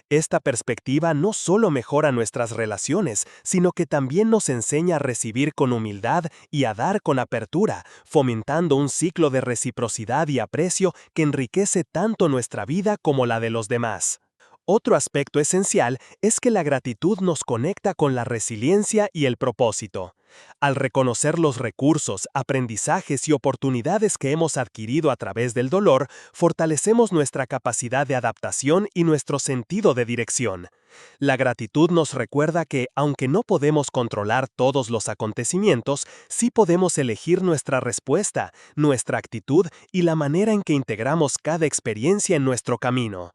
Esta perspectiva no solo mejora nuestras relaciones, sino que también nos enseña a recibir con humildad y a dar con apertura, fomentando un ciclo de reciprocidad y aprecio que enriquece tanto nuestra vida como la de los demás. Otro aspecto esencial es que la gratitud nos conecta con la resiliencia y el propósito. Al reconocer los recursos, aprendizajes y oportunidades que hemos adquirido a través del dolor, fortalecemos nuestra capacidad de adaptación y nuestro sentido de dirección. La gratitud nos recuerda que, aunque no podemos controlar todos los acontecimientos, sí podemos elegir nuestra respuesta, nuestra actitud y la manera en que integramos cada experiencia en nuestro camino.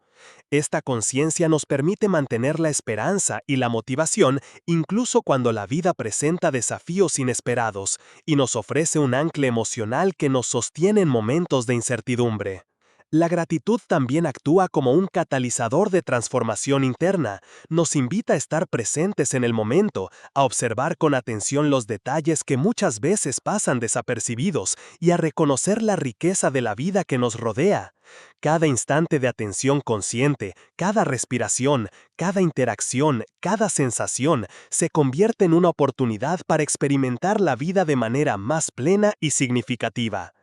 Esta conciencia nos permite mantener la esperanza y la motivación incluso cuando la vida presenta desafíos inesperados y nos ofrece un ancla emocional que nos sostiene en momentos de incertidumbre. La gratitud también actúa como un catalizador de transformación interna, nos invita a estar presentes en el momento, a observar con atención los detalles que muchas veces pasan desapercibidos y a reconocer la riqueza de la vida que nos rodea. Cada instante de atención consciente, cada respiración, cada interacción, cada sensación, se convierte en una oportunidad para experimentar la vida de manera más plena y significativa.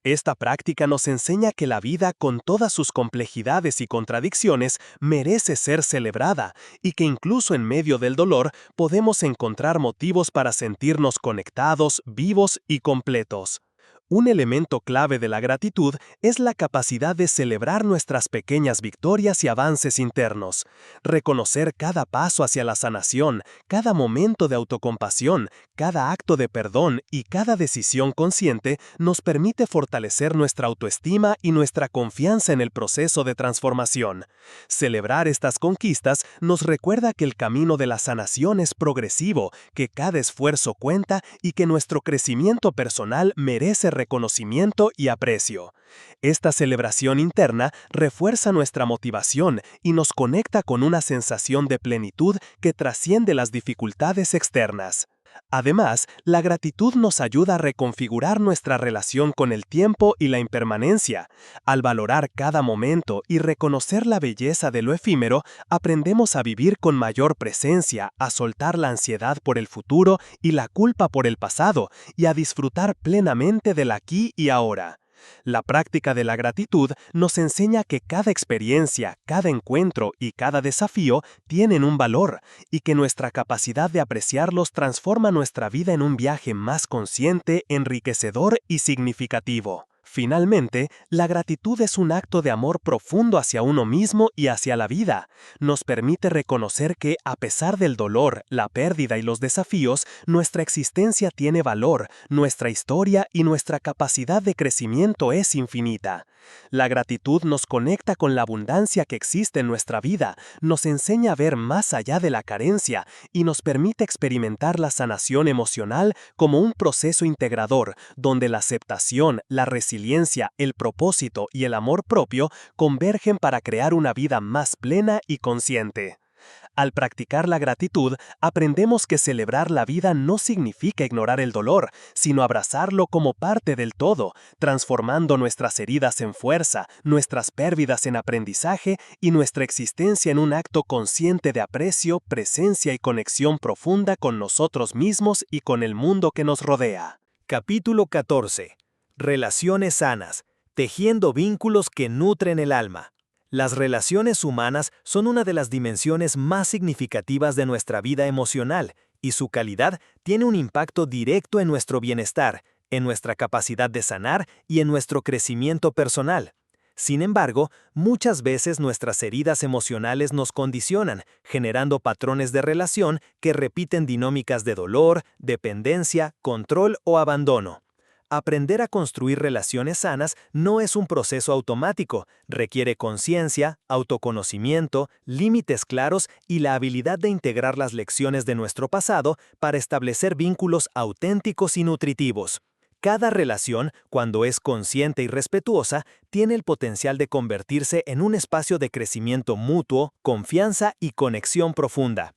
Esta práctica nos enseña que la vida, con todas sus complejidades y contradicciones, merece ser celebrada y que incluso en medio del dolor podemos encontrar motivos para sentirnos conectados, vivos y completos. Un elemento clave de la gratitud es la capacidad de celebrar nuestras pequeñas victorias y avances internos. Reconocer cada paso hacia la sanación, cada momento de autocompasión, cada acto de perdón y cada decisión consciente nos permite fortalecer nuestra autoestima y nuestra confianza en el proceso de transformación. Celebrar estas conquistas nos recuerda que el camino de la sanación es progresivo, que cada esfuerzo cuenta y que nuestro crecimiento personal merece reconocimiento y aprecio. Esta celebración interna refuerza nuestra motivación y nos conecta con una sensación de plenitud que trasciende las dificultades externas. Además, la gratitud nos ayuda a reconfigurar nuestra relación con el tiempo y la impermanencia. Al valorar cada momento y reconocer la belleza de lo efímero, aprendemos a vivir con mayor presencia, a soltar la ansiedad por el futuro y la culpa por el pasado, y a disfrutar plenamente del aquí y ahora. La práctica de la gratitud nos enseña que cada experiencia, cada encuentro y cada desafío tienen un valor y que nuestra capacidad de apreciarlos transforma nuestra vida en un viaje más consciente, enriquecedor y significativo. Finalmente, la gratitud es un acto de amor profundo hacia uno mismo y hacia la vida. Nos permite reconocer que, a pesar del dolor, la pérdida y los desafíos, nuestra existencia tiene valor, nuestra historia y nuestra capacidad de crecimiento es infinita. La gratitud nos conecta con la abundancia que existe en nuestra vida, nos enseña a ver más allá de la carencia y nos permite experimentar la sanación emocional como un proceso integrador, donde la aceptación, la resiliencia, el propósito y el amor propio convergen para crear una vida más plena y consciente. Al practicar la gratitud, aprendemos que celebrar la vida no significa ignorar el dolor, sino abrazarlo como parte del todo, transformando nuestras heridas en fuerza, nuestras pérdidas en aprendizaje y nuestra existencia en un acto consciente de aprecio, presencia y conexión profunda con nosotros mismos y con el mundo que nos rodea. Capítulo 14. Relaciones sanas, tejiendo vínculos que nutren el alma. Las relaciones humanas son una de las dimensiones más significativas de nuestra vida emocional, y su calidad tiene un impacto directo en nuestro bienestar, en nuestra capacidad de sanar y en nuestro crecimiento personal. Sin embargo, muchas veces nuestras heridas emocionales nos condicionan, generando patrones de relación que repiten dinámicas de dolor, dependencia, control o abandono. Aprender a construir relaciones sanas no es un proceso automático, requiere conciencia, autoconocimiento, límites claros y la habilidad de integrar las lecciones de nuestro pasado para establecer vínculos auténticos y nutritivos. Cada relación, cuando es consciente y respetuosa, tiene el potencial de convertirse en un espacio de crecimiento mutuo, confianza y conexión profunda.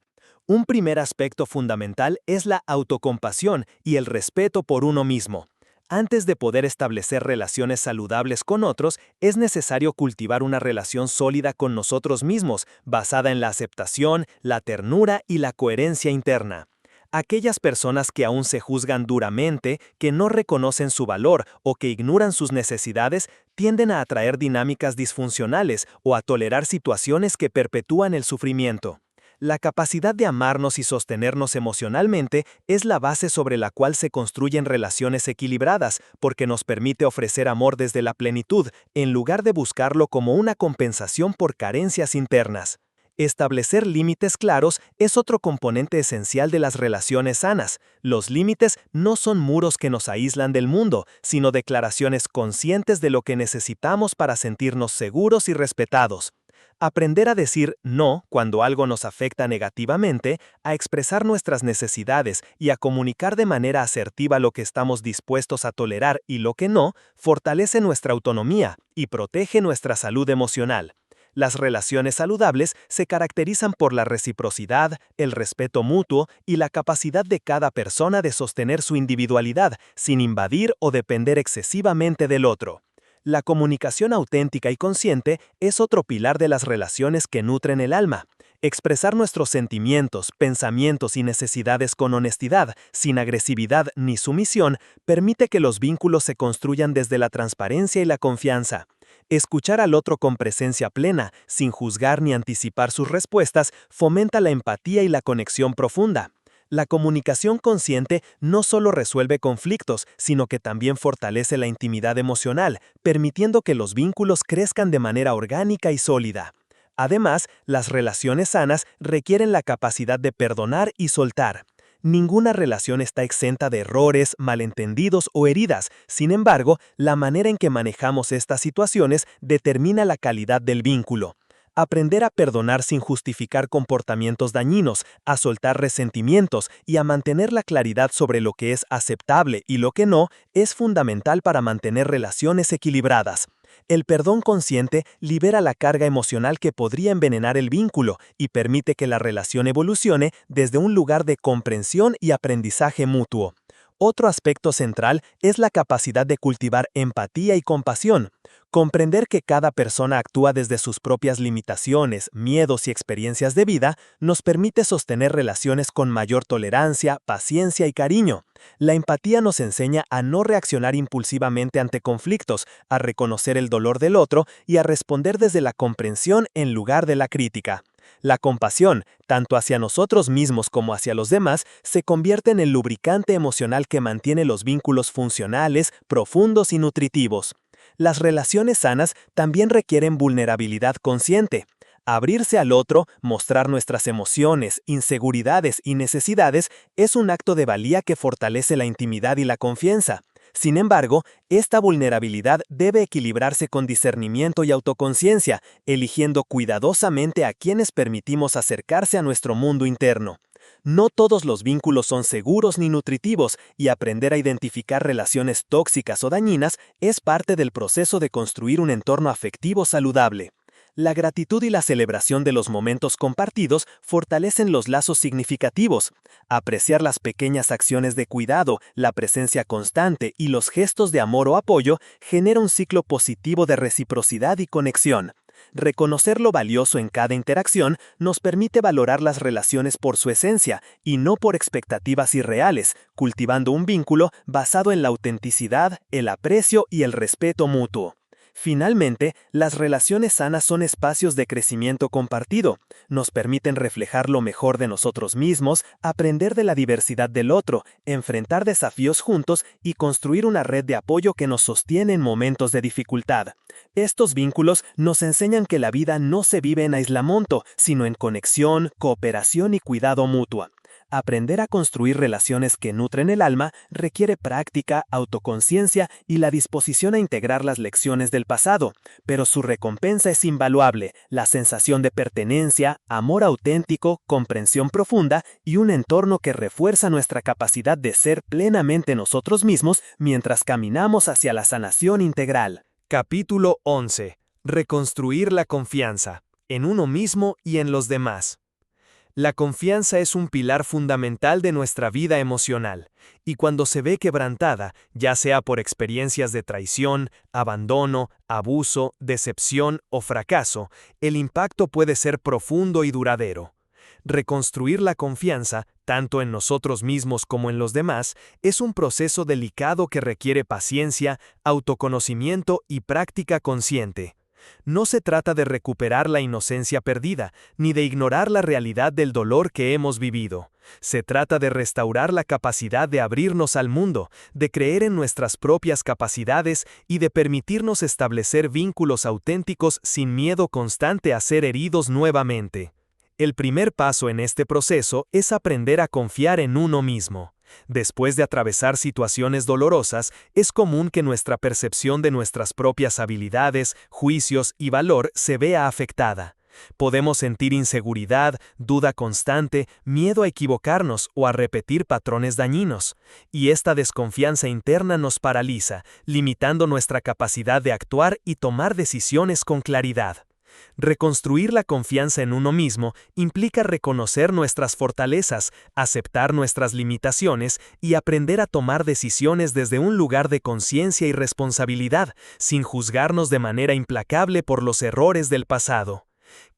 Un primer aspecto fundamental es la autocompasión y el respeto por uno mismo. Antes de poder establecer relaciones saludables con otros, es necesario cultivar una relación sólida con nosotros mismos, basada en la aceptación, la ternura y la coherencia interna. Aquellas personas que aún se juzgan duramente, que no reconocen su valor o que ignoran sus necesidades, tienden a atraer dinámicas disfuncionales o a tolerar situaciones que perpetúan el sufrimiento. La capacidad de amarnos y sostenernos emocionalmente es la base sobre la cual se construyen relaciones equilibradas, porque nos permite ofrecer amor desde la plenitud, en lugar de buscarlo como una compensación por carencias internas. Establecer límites claros es otro componente esencial de las relaciones sanas. Los límites no son muros que nos aíslan del mundo, sino declaraciones conscientes de lo que necesitamos para sentirnos seguros y respetados. Aprender a decir no cuando algo nos afecta negativamente, a expresar nuestras necesidades y a comunicar de manera asertiva lo que estamos dispuestos a tolerar y lo que no, fortalece nuestra autonomía y protege nuestra salud emocional. Las relaciones saludables se caracterizan por la reciprocidad, el respeto mutuo y la capacidad de cada persona de sostener su individualidad sin invadir o depender excesivamente del otro. La comunicación auténtica y consciente es otro pilar de las relaciones que nutren el alma. Expresar nuestros sentimientos, pensamientos y necesidades con honestidad, sin agresividad ni sumisión, permite que los vínculos se construyan desde la transparencia y la confianza. Escuchar al otro con presencia plena, sin juzgar ni anticipar sus respuestas, fomenta la empatía y la conexión profunda. La comunicación consciente no solo resuelve conflictos, sino que también fortalece la intimidad emocional, permitiendo que los vínculos crezcan de manera orgánica y sólida. Además, las relaciones sanas requieren la capacidad de perdonar y soltar. Ninguna relación está exenta de errores, malentendidos o heridas. Sin embargo, la manera en que manejamos estas situaciones determina la calidad del vínculo. Aprender a perdonar sin justificar comportamientos dañinos, a soltar resentimientos y a mantener la claridad sobre lo que es aceptable y lo que no, es fundamental para mantener relaciones equilibradas. El perdón consciente libera la carga emocional que podría envenenar el vínculo y permite que la relación evolucione desde un lugar de comprensión y aprendizaje mutuo. Otro aspecto central es la capacidad de cultivar empatía y compasión. Comprender que cada persona actúa desde sus propias limitaciones, miedos y experiencias de vida nos permite sostener relaciones con mayor tolerancia, paciencia y cariño. La empatía nos enseña a no reaccionar impulsivamente ante conflictos, a reconocer el dolor del otro y a responder desde la comprensión en lugar de la crítica. La compasión, tanto hacia nosotros mismos como hacia los demás, se convierte en el lubricante emocional que mantiene los vínculos funcionales, profundos y nutritivos. Las relaciones sanas también requieren vulnerabilidad consciente. Abrirse al otro, mostrar nuestras emociones, inseguridades y necesidades es un acto de valía que fortalece la intimidad y la confianza. Sin embargo, esta vulnerabilidad debe equilibrarse con discernimiento y autoconciencia, eligiendo cuidadosamente a quienes permitimos acercarse a nuestro mundo interno. No todos los vínculos son seguros ni nutritivos, y aprender a identificar relaciones tóxicas o dañinas es parte del proceso de construir un entorno afectivo saludable. La gratitud y la celebración de los momentos compartidos fortalecen los lazos significativos. Apreciar las pequeñas acciones de cuidado, la presencia constante y los gestos de amor o apoyo genera un ciclo positivo de reciprocidad y conexión. Reconocer lo valioso en cada interacción nos permite valorar las relaciones por su esencia y no por expectativas irreales, cultivando un vínculo basado en la autenticidad, el aprecio y el respeto mutuo. Finalmente, las relaciones sanas son espacios de crecimiento compartido. Nos permiten reflejar lo mejor de nosotros mismos, aprender de la diversidad del otro, enfrentar desafíos juntos y construir una red de apoyo que nos sostiene en momentos de dificultad. Estos vínculos nos enseñan que la vida no se vive en aislamiento, sino en conexión, cooperación y cuidado mutuo. Aprender a construir relaciones que nutren el alma requiere práctica, autoconciencia y la disposición a integrar las lecciones del pasado, pero su recompensa es invaluable: la sensación de pertenencia, amor auténtico, comprensión profunda y un entorno que refuerza nuestra capacidad de ser plenamente nosotros mismos mientras caminamos hacia la sanación integral. Capítulo 11. Reconstruir la confianza, en uno mismo y en los demás. La confianza es un pilar fundamental de nuestra vida emocional, y cuando se ve quebrantada, ya sea por experiencias de traición, abandono, abuso, decepción o fracaso, el impacto puede ser profundo y duradero. Reconstruir la confianza, tanto en nosotros mismos como en los demás, es un proceso delicado que requiere paciencia, autoconocimiento y práctica consciente. No se trata de recuperar la inocencia perdida, ni de ignorar la realidad del dolor que hemos vivido. Se trata de restaurar la capacidad de abrirnos al mundo, de creer en nuestras propias capacidades y de permitirnos establecer vínculos auténticos sin miedo constante a ser heridos nuevamente. El primer paso en este proceso es aprender a confiar en uno mismo. Después de atravesar situaciones dolorosas, es común que nuestra percepción de nuestras propias habilidades, juicios y valor se vea afectada. Podemos sentir inseguridad, duda constante, miedo a equivocarnos o a repetir patrones dañinos. Y esta desconfianza interna nos paraliza, limitando nuestra capacidad de actuar y tomar decisiones con claridad. Reconstruir la confianza en uno mismo implica reconocer nuestras fortalezas, aceptar nuestras limitaciones y aprender a tomar decisiones desde un lugar de conciencia y responsabilidad, sin juzgarnos de manera implacable por los errores del pasado.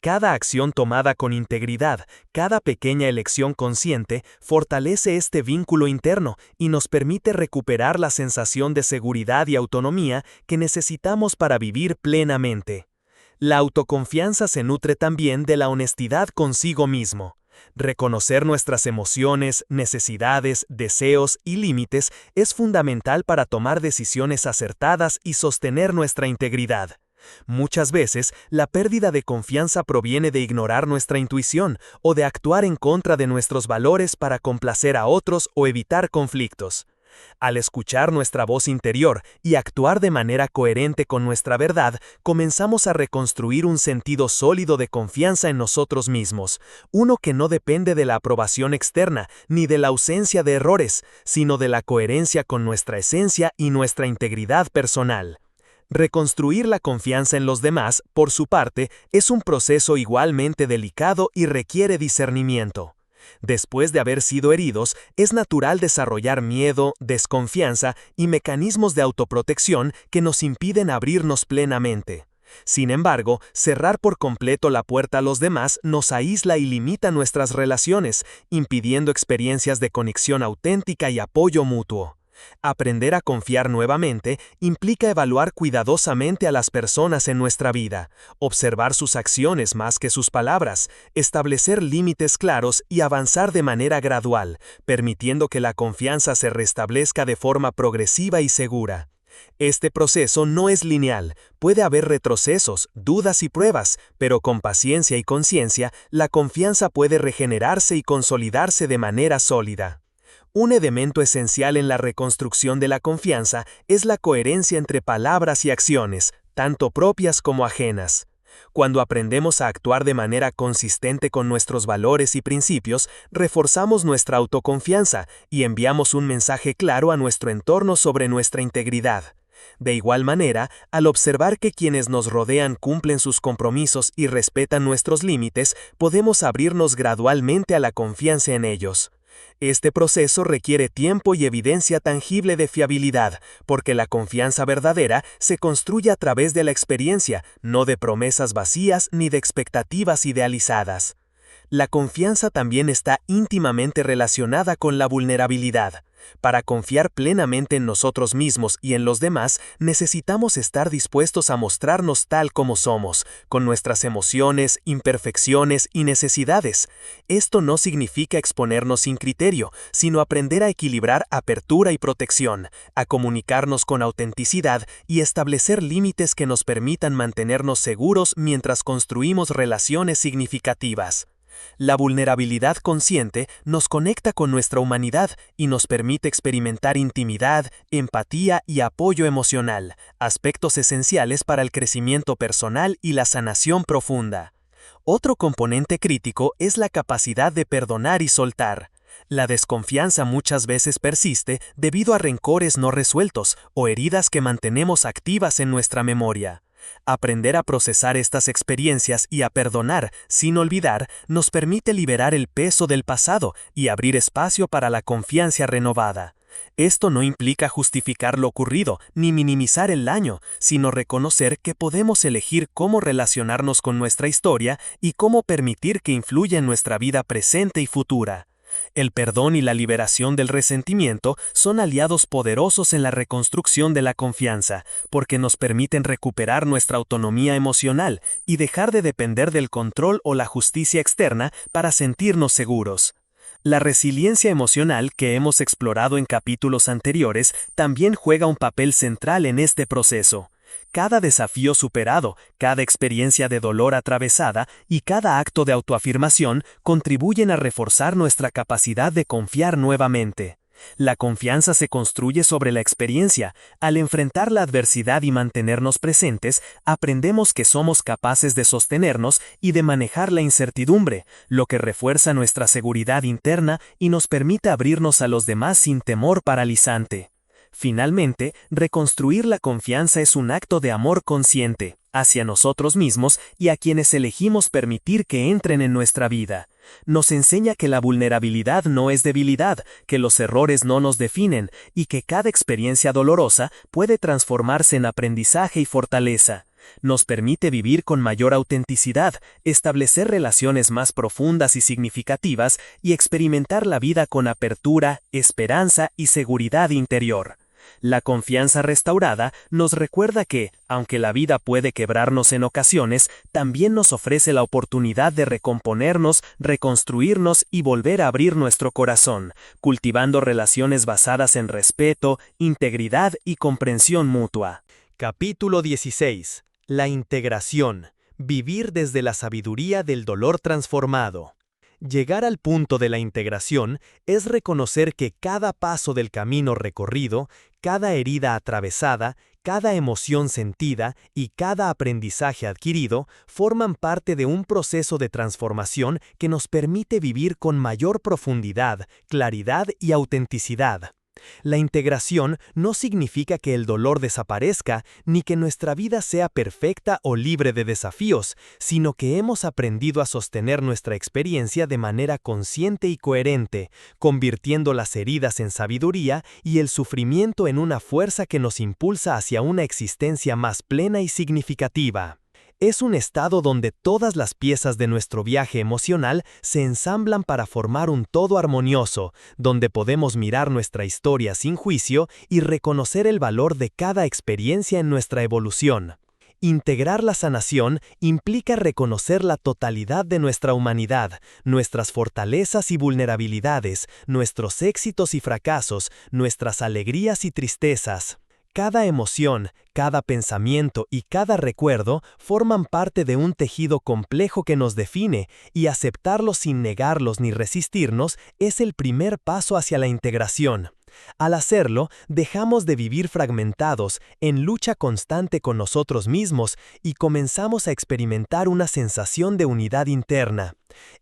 Cada acción tomada con integridad, cada pequeña elección consciente, fortalece este vínculo interno y nos permite recuperar la sensación de seguridad y autonomía que necesitamos para vivir plenamente. La autoconfianza se nutre también de la honestidad consigo mismo. Reconocer nuestras emociones, necesidades, deseos y límites es fundamental para tomar decisiones acertadas y sostener nuestra integridad. Muchas veces, la pérdida de confianza proviene de ignorar nuestra intuición o de actuar en contra de nuestros valores para complacer a otros o evitar conflictos. Al escuchar nuestra voz interior y actuar de manera coherente con nuestra verdad, comenzamos a reconstruir un sentido sólido de confianza en nosotros mismos, uno que no depende de la aprobación externa ni de la ausencia de errores, sino de la coherencia con nuestra esencia y nuestra integridad personal. Reconstruir la confianza en los demás, por su parte, es un proceso igualmente delicado y requiere discernimiento. Después de haber sido heridos, es natural desarrollar miedo, desconfianza y mecanismos de autoprotección que nos impiden abrirnos plenamente. Sin embargo, cerrar por completo la puerta a los demás nos aísla y limita nuestras relaciones, impidiendo experiencias de conexión auténtica y apoyo mutuo. Aprender a confiar nuevamente implica evaluar cuidadosamente a las personas en nuestra vida, observar sus acciones más que sus palabras, establecer límites claros y avanzar de manera gradual, permitiendo que la confianza se restablezca de forma progresiva y segura. Este proceso no es lineal, puede haber retrocesos, dudas y pruebas, pero con paciencia y conciencia, la confianza puede regenerarse y consolidarse de manera sólida. Un elemento esencial en la reconstrucción de la confianza es la coherencia entre palabras y acciones, tanto propias como ajenas. Cuando aprendemos a actuar de manera consistente con nuestros valores y principios, reforzamos nuestra autoconfianza y enviamos un mensaje claro a nuestro entorno sobre nuestra integridad. De igual manera, al observar que quienes nos rodean cumplen sus compromisos y respetan nuestros límites, podemos abrirnos gradualmente a la confianza en ellos. Este proceso requiere tiempo y evidencia tangible de fiabilidad, porque la confianza verdadera se construye a través de la experiencia, no de promesas vacías ni de expectativas idealizadas. La confianza también está íntimamente relacionada con la vulnerabilidad. Para confiar plenamente en nosotros mismos y en los demás, necesitamos estar dispuestos a mostrarnos tal como somos, con nuestras emociones, imperfecciones y necesidades. Esto no significa exponernos sin criterio, sino aprender a equilibrar apertura y protección, a comunicarnos con autenticidad y establecer límites que nos permitan mantenernos seguros mientras construimos relaciones significativas. La vulnerabilidad consciente nos conecta con nuestra humanidad y nos permite experimentar intimidad, empatía y apoyo emocional, aspectos esenciales para el crecimiento personal y la sanación profunda. Otro componente crítico es la capacidad de perdonar y soltar. La desconfianza muchas veces persiste debido a rencores no resueltos o heridas que mantenemos activas en nuestra memoria. Aprender a procesar estas experiencias y a perdonar, sin olvidar, nos permite liberar el peso del pasado y abrir espacio para la confianza renovada. Esto no implica justificar lo ocurrido ni minimizar el daño, sino reconocer que podemos elegir cómo relacionarnos con nuestra historia y cómo permitir que influya en nuestra vida presente y futura. El perdón y la liberación del resentimiento son aliados poderosos en la reconstrucción de la confianza, porque nos permiten recuperar nuestra autonomía emocional y dejar de depender del control o la justicia externa para sentirnos seguros. La resiliencia emocional que hemos explorado en capítulos anteriores también juega un papel central en este proceso. Cada desafío superado, cada experiencia de dolor atravesada y cada acto de autoafirmación contribuyen a reforzar nuestra capacidad de confiar nuevamente. La confianza se construye sobre la experiencia. Al enfrentar la adversidad y mantenernos presentes, aprendemos que somos capaces de sostenernos y de manejar la incertidumbre, lo que refuerza nuestra seguridad interna y nos permite abrirnos a los demás sin temor paralizante. Finalmente, reconstruir la confianza es un acto de amor consciente, hacia nosotros mismos y a quienes elegimos permitir que entren en nuestra vida. Nos enseña que la vulnerabilidad no es debilidad, que los errores no nos definen y que cada experiencia dolorosa puede transformarse en aprendizaje y fortaleza. Nos permite vivir con mayor autenticidad, establecer relaciones más profundas y significativas y experimentar la vida con apertura, esperanza y seguridad interior. La confianza restaurada nos recuerda que, aunque la vida puede quebrarnos en ocasiones, también nos ofrece la oportunidad de recomponernos, reconstruirnos y volver a abrir nuestro corazón, cultivando relaciones basadas en respeto, integridad y comprensión mutua. Capítulo 16. La integración. Vivir desde la sabiduría del dolor transformado. Llegar al punto de la integración es reconocer que cada paso del camino recorrido, cada herida atravesada, cada emoción sentida y cada aprendizaje adquirido forman parte de un proceso de transformación que nos permite vivir con mayor profundidad, claridad y autenticidad. La integración no significa que el dolor desaparezca ni que nuestra vida sea perfecta o libre de desafíos, sino que hemos aprendido a sostener nuestra experiencia de manera consciente y coherente, convirtiendo las heridas en sabiduría y el sufrimiento en una fuerza que nos impulsa hacia una existencia más plena y significativa. Es un estado donde todas las piezas de nuestro viaje emocional se ensamblan para formar un todo armonioso, donde podemos mirar nuestra historia sin juicio y reconocer el valor de cada experiencia en nuestra evolución. Integrar la sanación implica reconocer la totalidad de nuestra humanidad, nuestras fortalezas y vulnerabilidades, nuestros éxitos y fracasos, nuestras alegrías y tristezas. Cada emoción, cada pensamiento y cada recuerdo forman parte de un tejido complejo que nos define, y aceptarlos sin negarlos ni resistirnos es el primer paso hacia la integración. Al hacerlo, dejamos de vivir fragmentados, en lucha constante con nosotros mismos, y comenzamos a experimentar una sensación de unidad interna.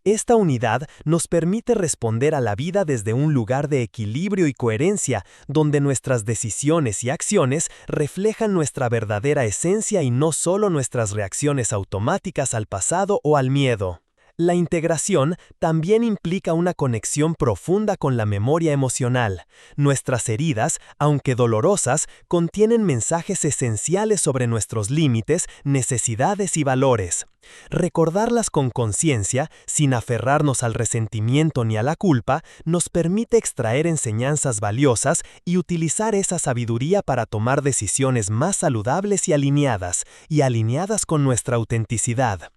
Esta unidad nos permite responder a la vida desde un lugar de equilibrio y coherencia, donde nuestras decisiones y acciones reflejan nuestra verdadera esencia y no solo nuestras reacciones automáticas al pasado o al miedo. La integración también implica una conexión profunda con la memoria emocional. Nuestras heridas, aunque dolorosas, contienen mensajes esenciales sobre nuestros límites, necesidades y valores. Recordarlas con conciencia, sin aferrarnos al resentimiento ni a la culpa, nos permite extraer enseñanzas valiosas y utilizar esa sabiduría para tomar decisiones más saludables y alineadas con nuestra autenticidad.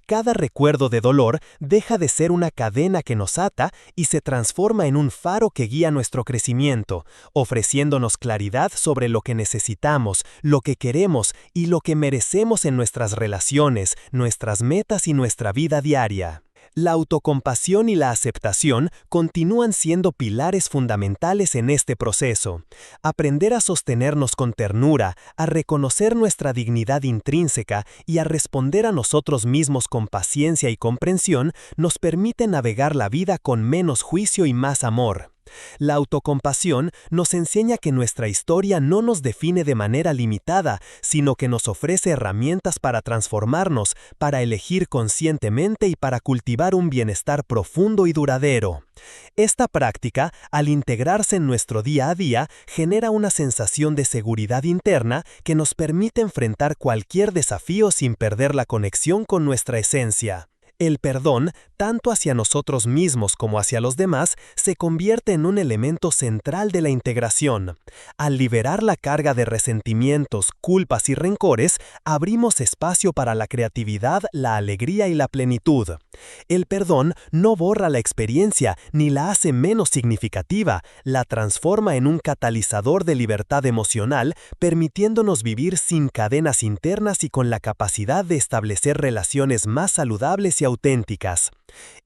Cada recuerdo de dolor deja de ser una cadena que nos ata y se transforma en un faro que guía nuestro crecimiento, ofreciéndonos claridad sobre lo que necesitamos, lo que queremos y lo que merecemos en nuestras relaciones, nuestras metas y nuestra vida diaria. La autocompasión y la aceptación continúan siendo pilares fundamentales en este proceso. Aprender a sostenernos con ternura, a reconocer nuestra dignidad intrínseca y a responder a nosotros mismos con paciencia y comprensión nos permite navegar la vida con menos juicio y más amor. La autocompasión nos enseña que nuestra historia no nos define de manera limitada, sino que nos ofrece herramientas para transformarnos, para elegir conscientemente y para cultivar un bienestar profundo y duradero. Esta práctica, al integrarse en nuestro día a día, genera una sensación de seguridad interna que nos permite enfrentar cualquier desafío sin perder la conexión con nuestra esencia. El perdón, tanto hacia nosotros mismos como hacia los demás, se convierte en un elemento central de la integración. Al liberar la carga de resentimientos, culpas y rencores, abrimos espacio para la creatividad, la alegría y la plenitud. El perdón no borra la experiencia ni la hace menos significativa, la transforma en un catalizador de libertad emocional, permitiéndonos vivir sin cadenas internas y con la capacidad de establecer relaciones más saludables y auténticas.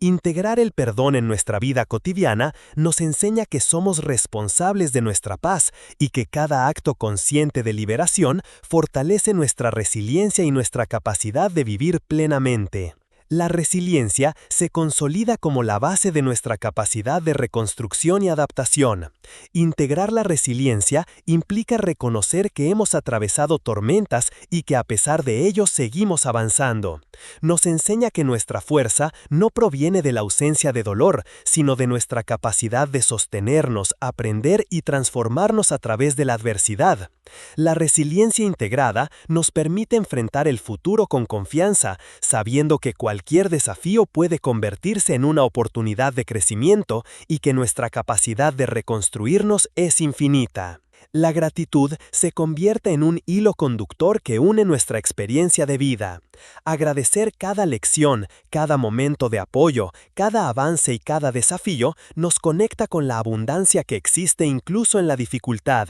Integrar el perdón en nuestra vida cotidiana nos enseña que somos responsables de nuestra paz y que cada acto consciente de liberación fortalece nuestra resiliencia y nuestra capacidad de vivir plenamente. La resiliencia se consolida como la base de nuestra capacidad de reconstrucción y adaptación. Integrar la resiliencia implica reconocer que hemos atravesado tormentas y que a pesar de ello seguimos avanzando. Nos enseña que nuestra fuerza no proviene de la ausencia de dolor, sino de nuestra capacidad de sostenernos, aprender y transformarnos a través de la adversidad. La resiliencia integrada nos permite enfrentar el futuro con confianza, sabiendo que cualquier desafío puede convertirse en una oportunidad de crecimiento y que nuestra capacidad de reconstruirnos es infinita. La gratitud se convierte en un hilo conductor que une nuestra experiencia de vida. Agradecer cada lección, cada momento de apoyo, cada avance y cada desafío nos conecta con la abundancia que existe incluso en la dificultad.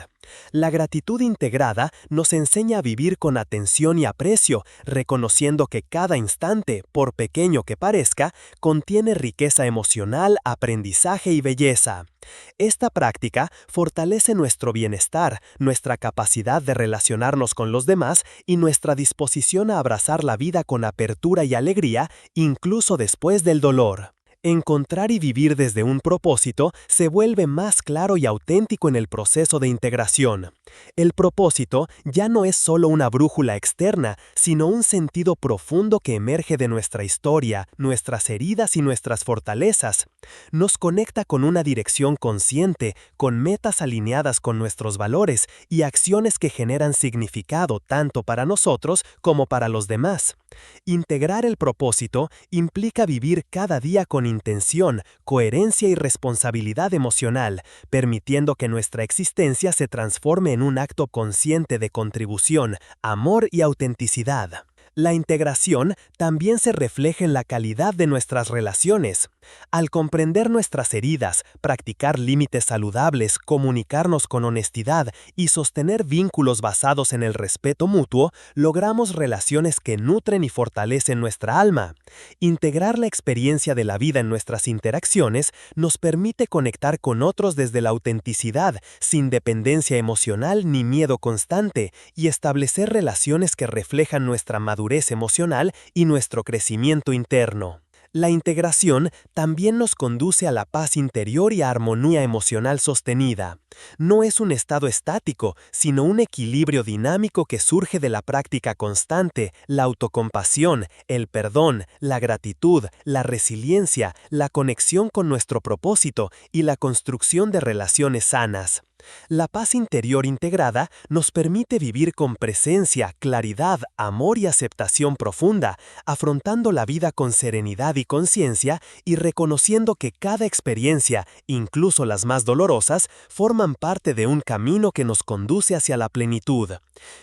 La gratitud integrada nos enseña a vivir con atención y aprecio, reconociendo que cada instante, por pequeño que parezca, contiene riqueza emocional, aprendizaje y belleza. Esta práctica fortalece nuestro bienestar, nuestra capacidad de relacionarnos con los demás y nuestra disposición a abrazar la vida con apertura y alegría, incluso después del dolor. Encontrar y vivir desde un propósito se vuelve más claro y auténtico en el proceso de integración. El propósito ya no es solo una brújula externa, sino un sentido profundo que emerge de nuestra historia, nuestras heridas y nuestras fortalezas. Nos conecta con una dirección consciente, con metas alineadas con nuestros valores y acciones que generan significado tanto para nosotros como para los demás. Integrar el propósito implica vivir cada día con intención, coherencia y responsabilidad emocional, permitiendo que nuestra existencia se transforme en un acto consciente de contribución, amor y autenticidad. La integración también se refleja en la calidad de nuestras relaciones. Al comprender nuestras heridas, practicar límites saludables, comunicarnos con honestidad y sostener vínculos basados en el respeto mutuo, logramos relaciones que nutren y fortalecen nuestra alma. Integrar la experiencia de la vida en nuestras interacciones nos permite conectar con otros desde la autenticidad, sin dependencia emocional ni miedo constante, y establecer relaciones que reflejan nuestra madurez emocional y nuestro crecimiento interno. La integración también nos conduce a la paz interior y a armonía emocional sostenida. No es un estado estático, sino un equilibrio dinámico que surge de la práctica constante, la autocompasión, el perdón, la gratitud, la resiliencia, la conexión con nuestro propósito y la construcción de relaciones sanas. La paz interior integrada nos permite vivir con presencia, claridad, amor y aceptación profunda, afrontando la vida con serenidad y conciencia y reconociendo que cada experiencia, incluso las más dolorosas, forman parte de un camino que nos conduce hacia la plenitud.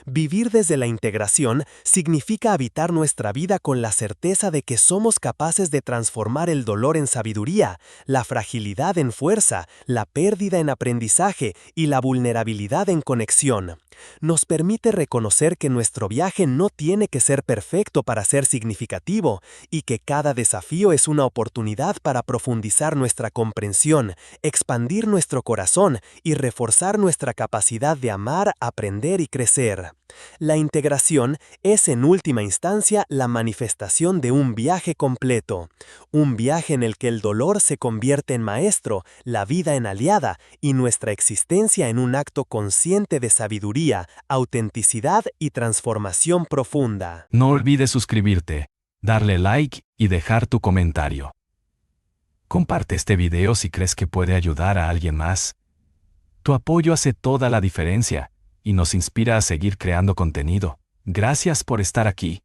Vivir desde la integración significa habitar nuestra vida con la certeza de que somos capaces de transformar el dolor en sabiduría, la fragilidad en fuerza, la pérdida en aprendizaje y la vulnerabilidad en conexión. Nos permite reconocer que nuestro viaje no tiene que ser perfecto para ser significativo y que cada desafío es una oportunidad para profundizar nuestra comprensión, expandir nuestro corazón y reforzar nuestra capacidad de amar, aprender y crecer. La integración es en última instancia la manifestación de un viaje completo, un viaje en el que el dolor se convierte en maestro, la vida en aliada y nuestra existencia en un acto consciente de sabiduría, autenticidad y transformación profunda. No olvides suscribirte, darle like y dejar tu comentario. Comparte este video si crees que puede ayudar a alguien más. Tu apoyo hace toda la diferencia y nos inspira a seguir creando contenido. Gracias por estar aquí.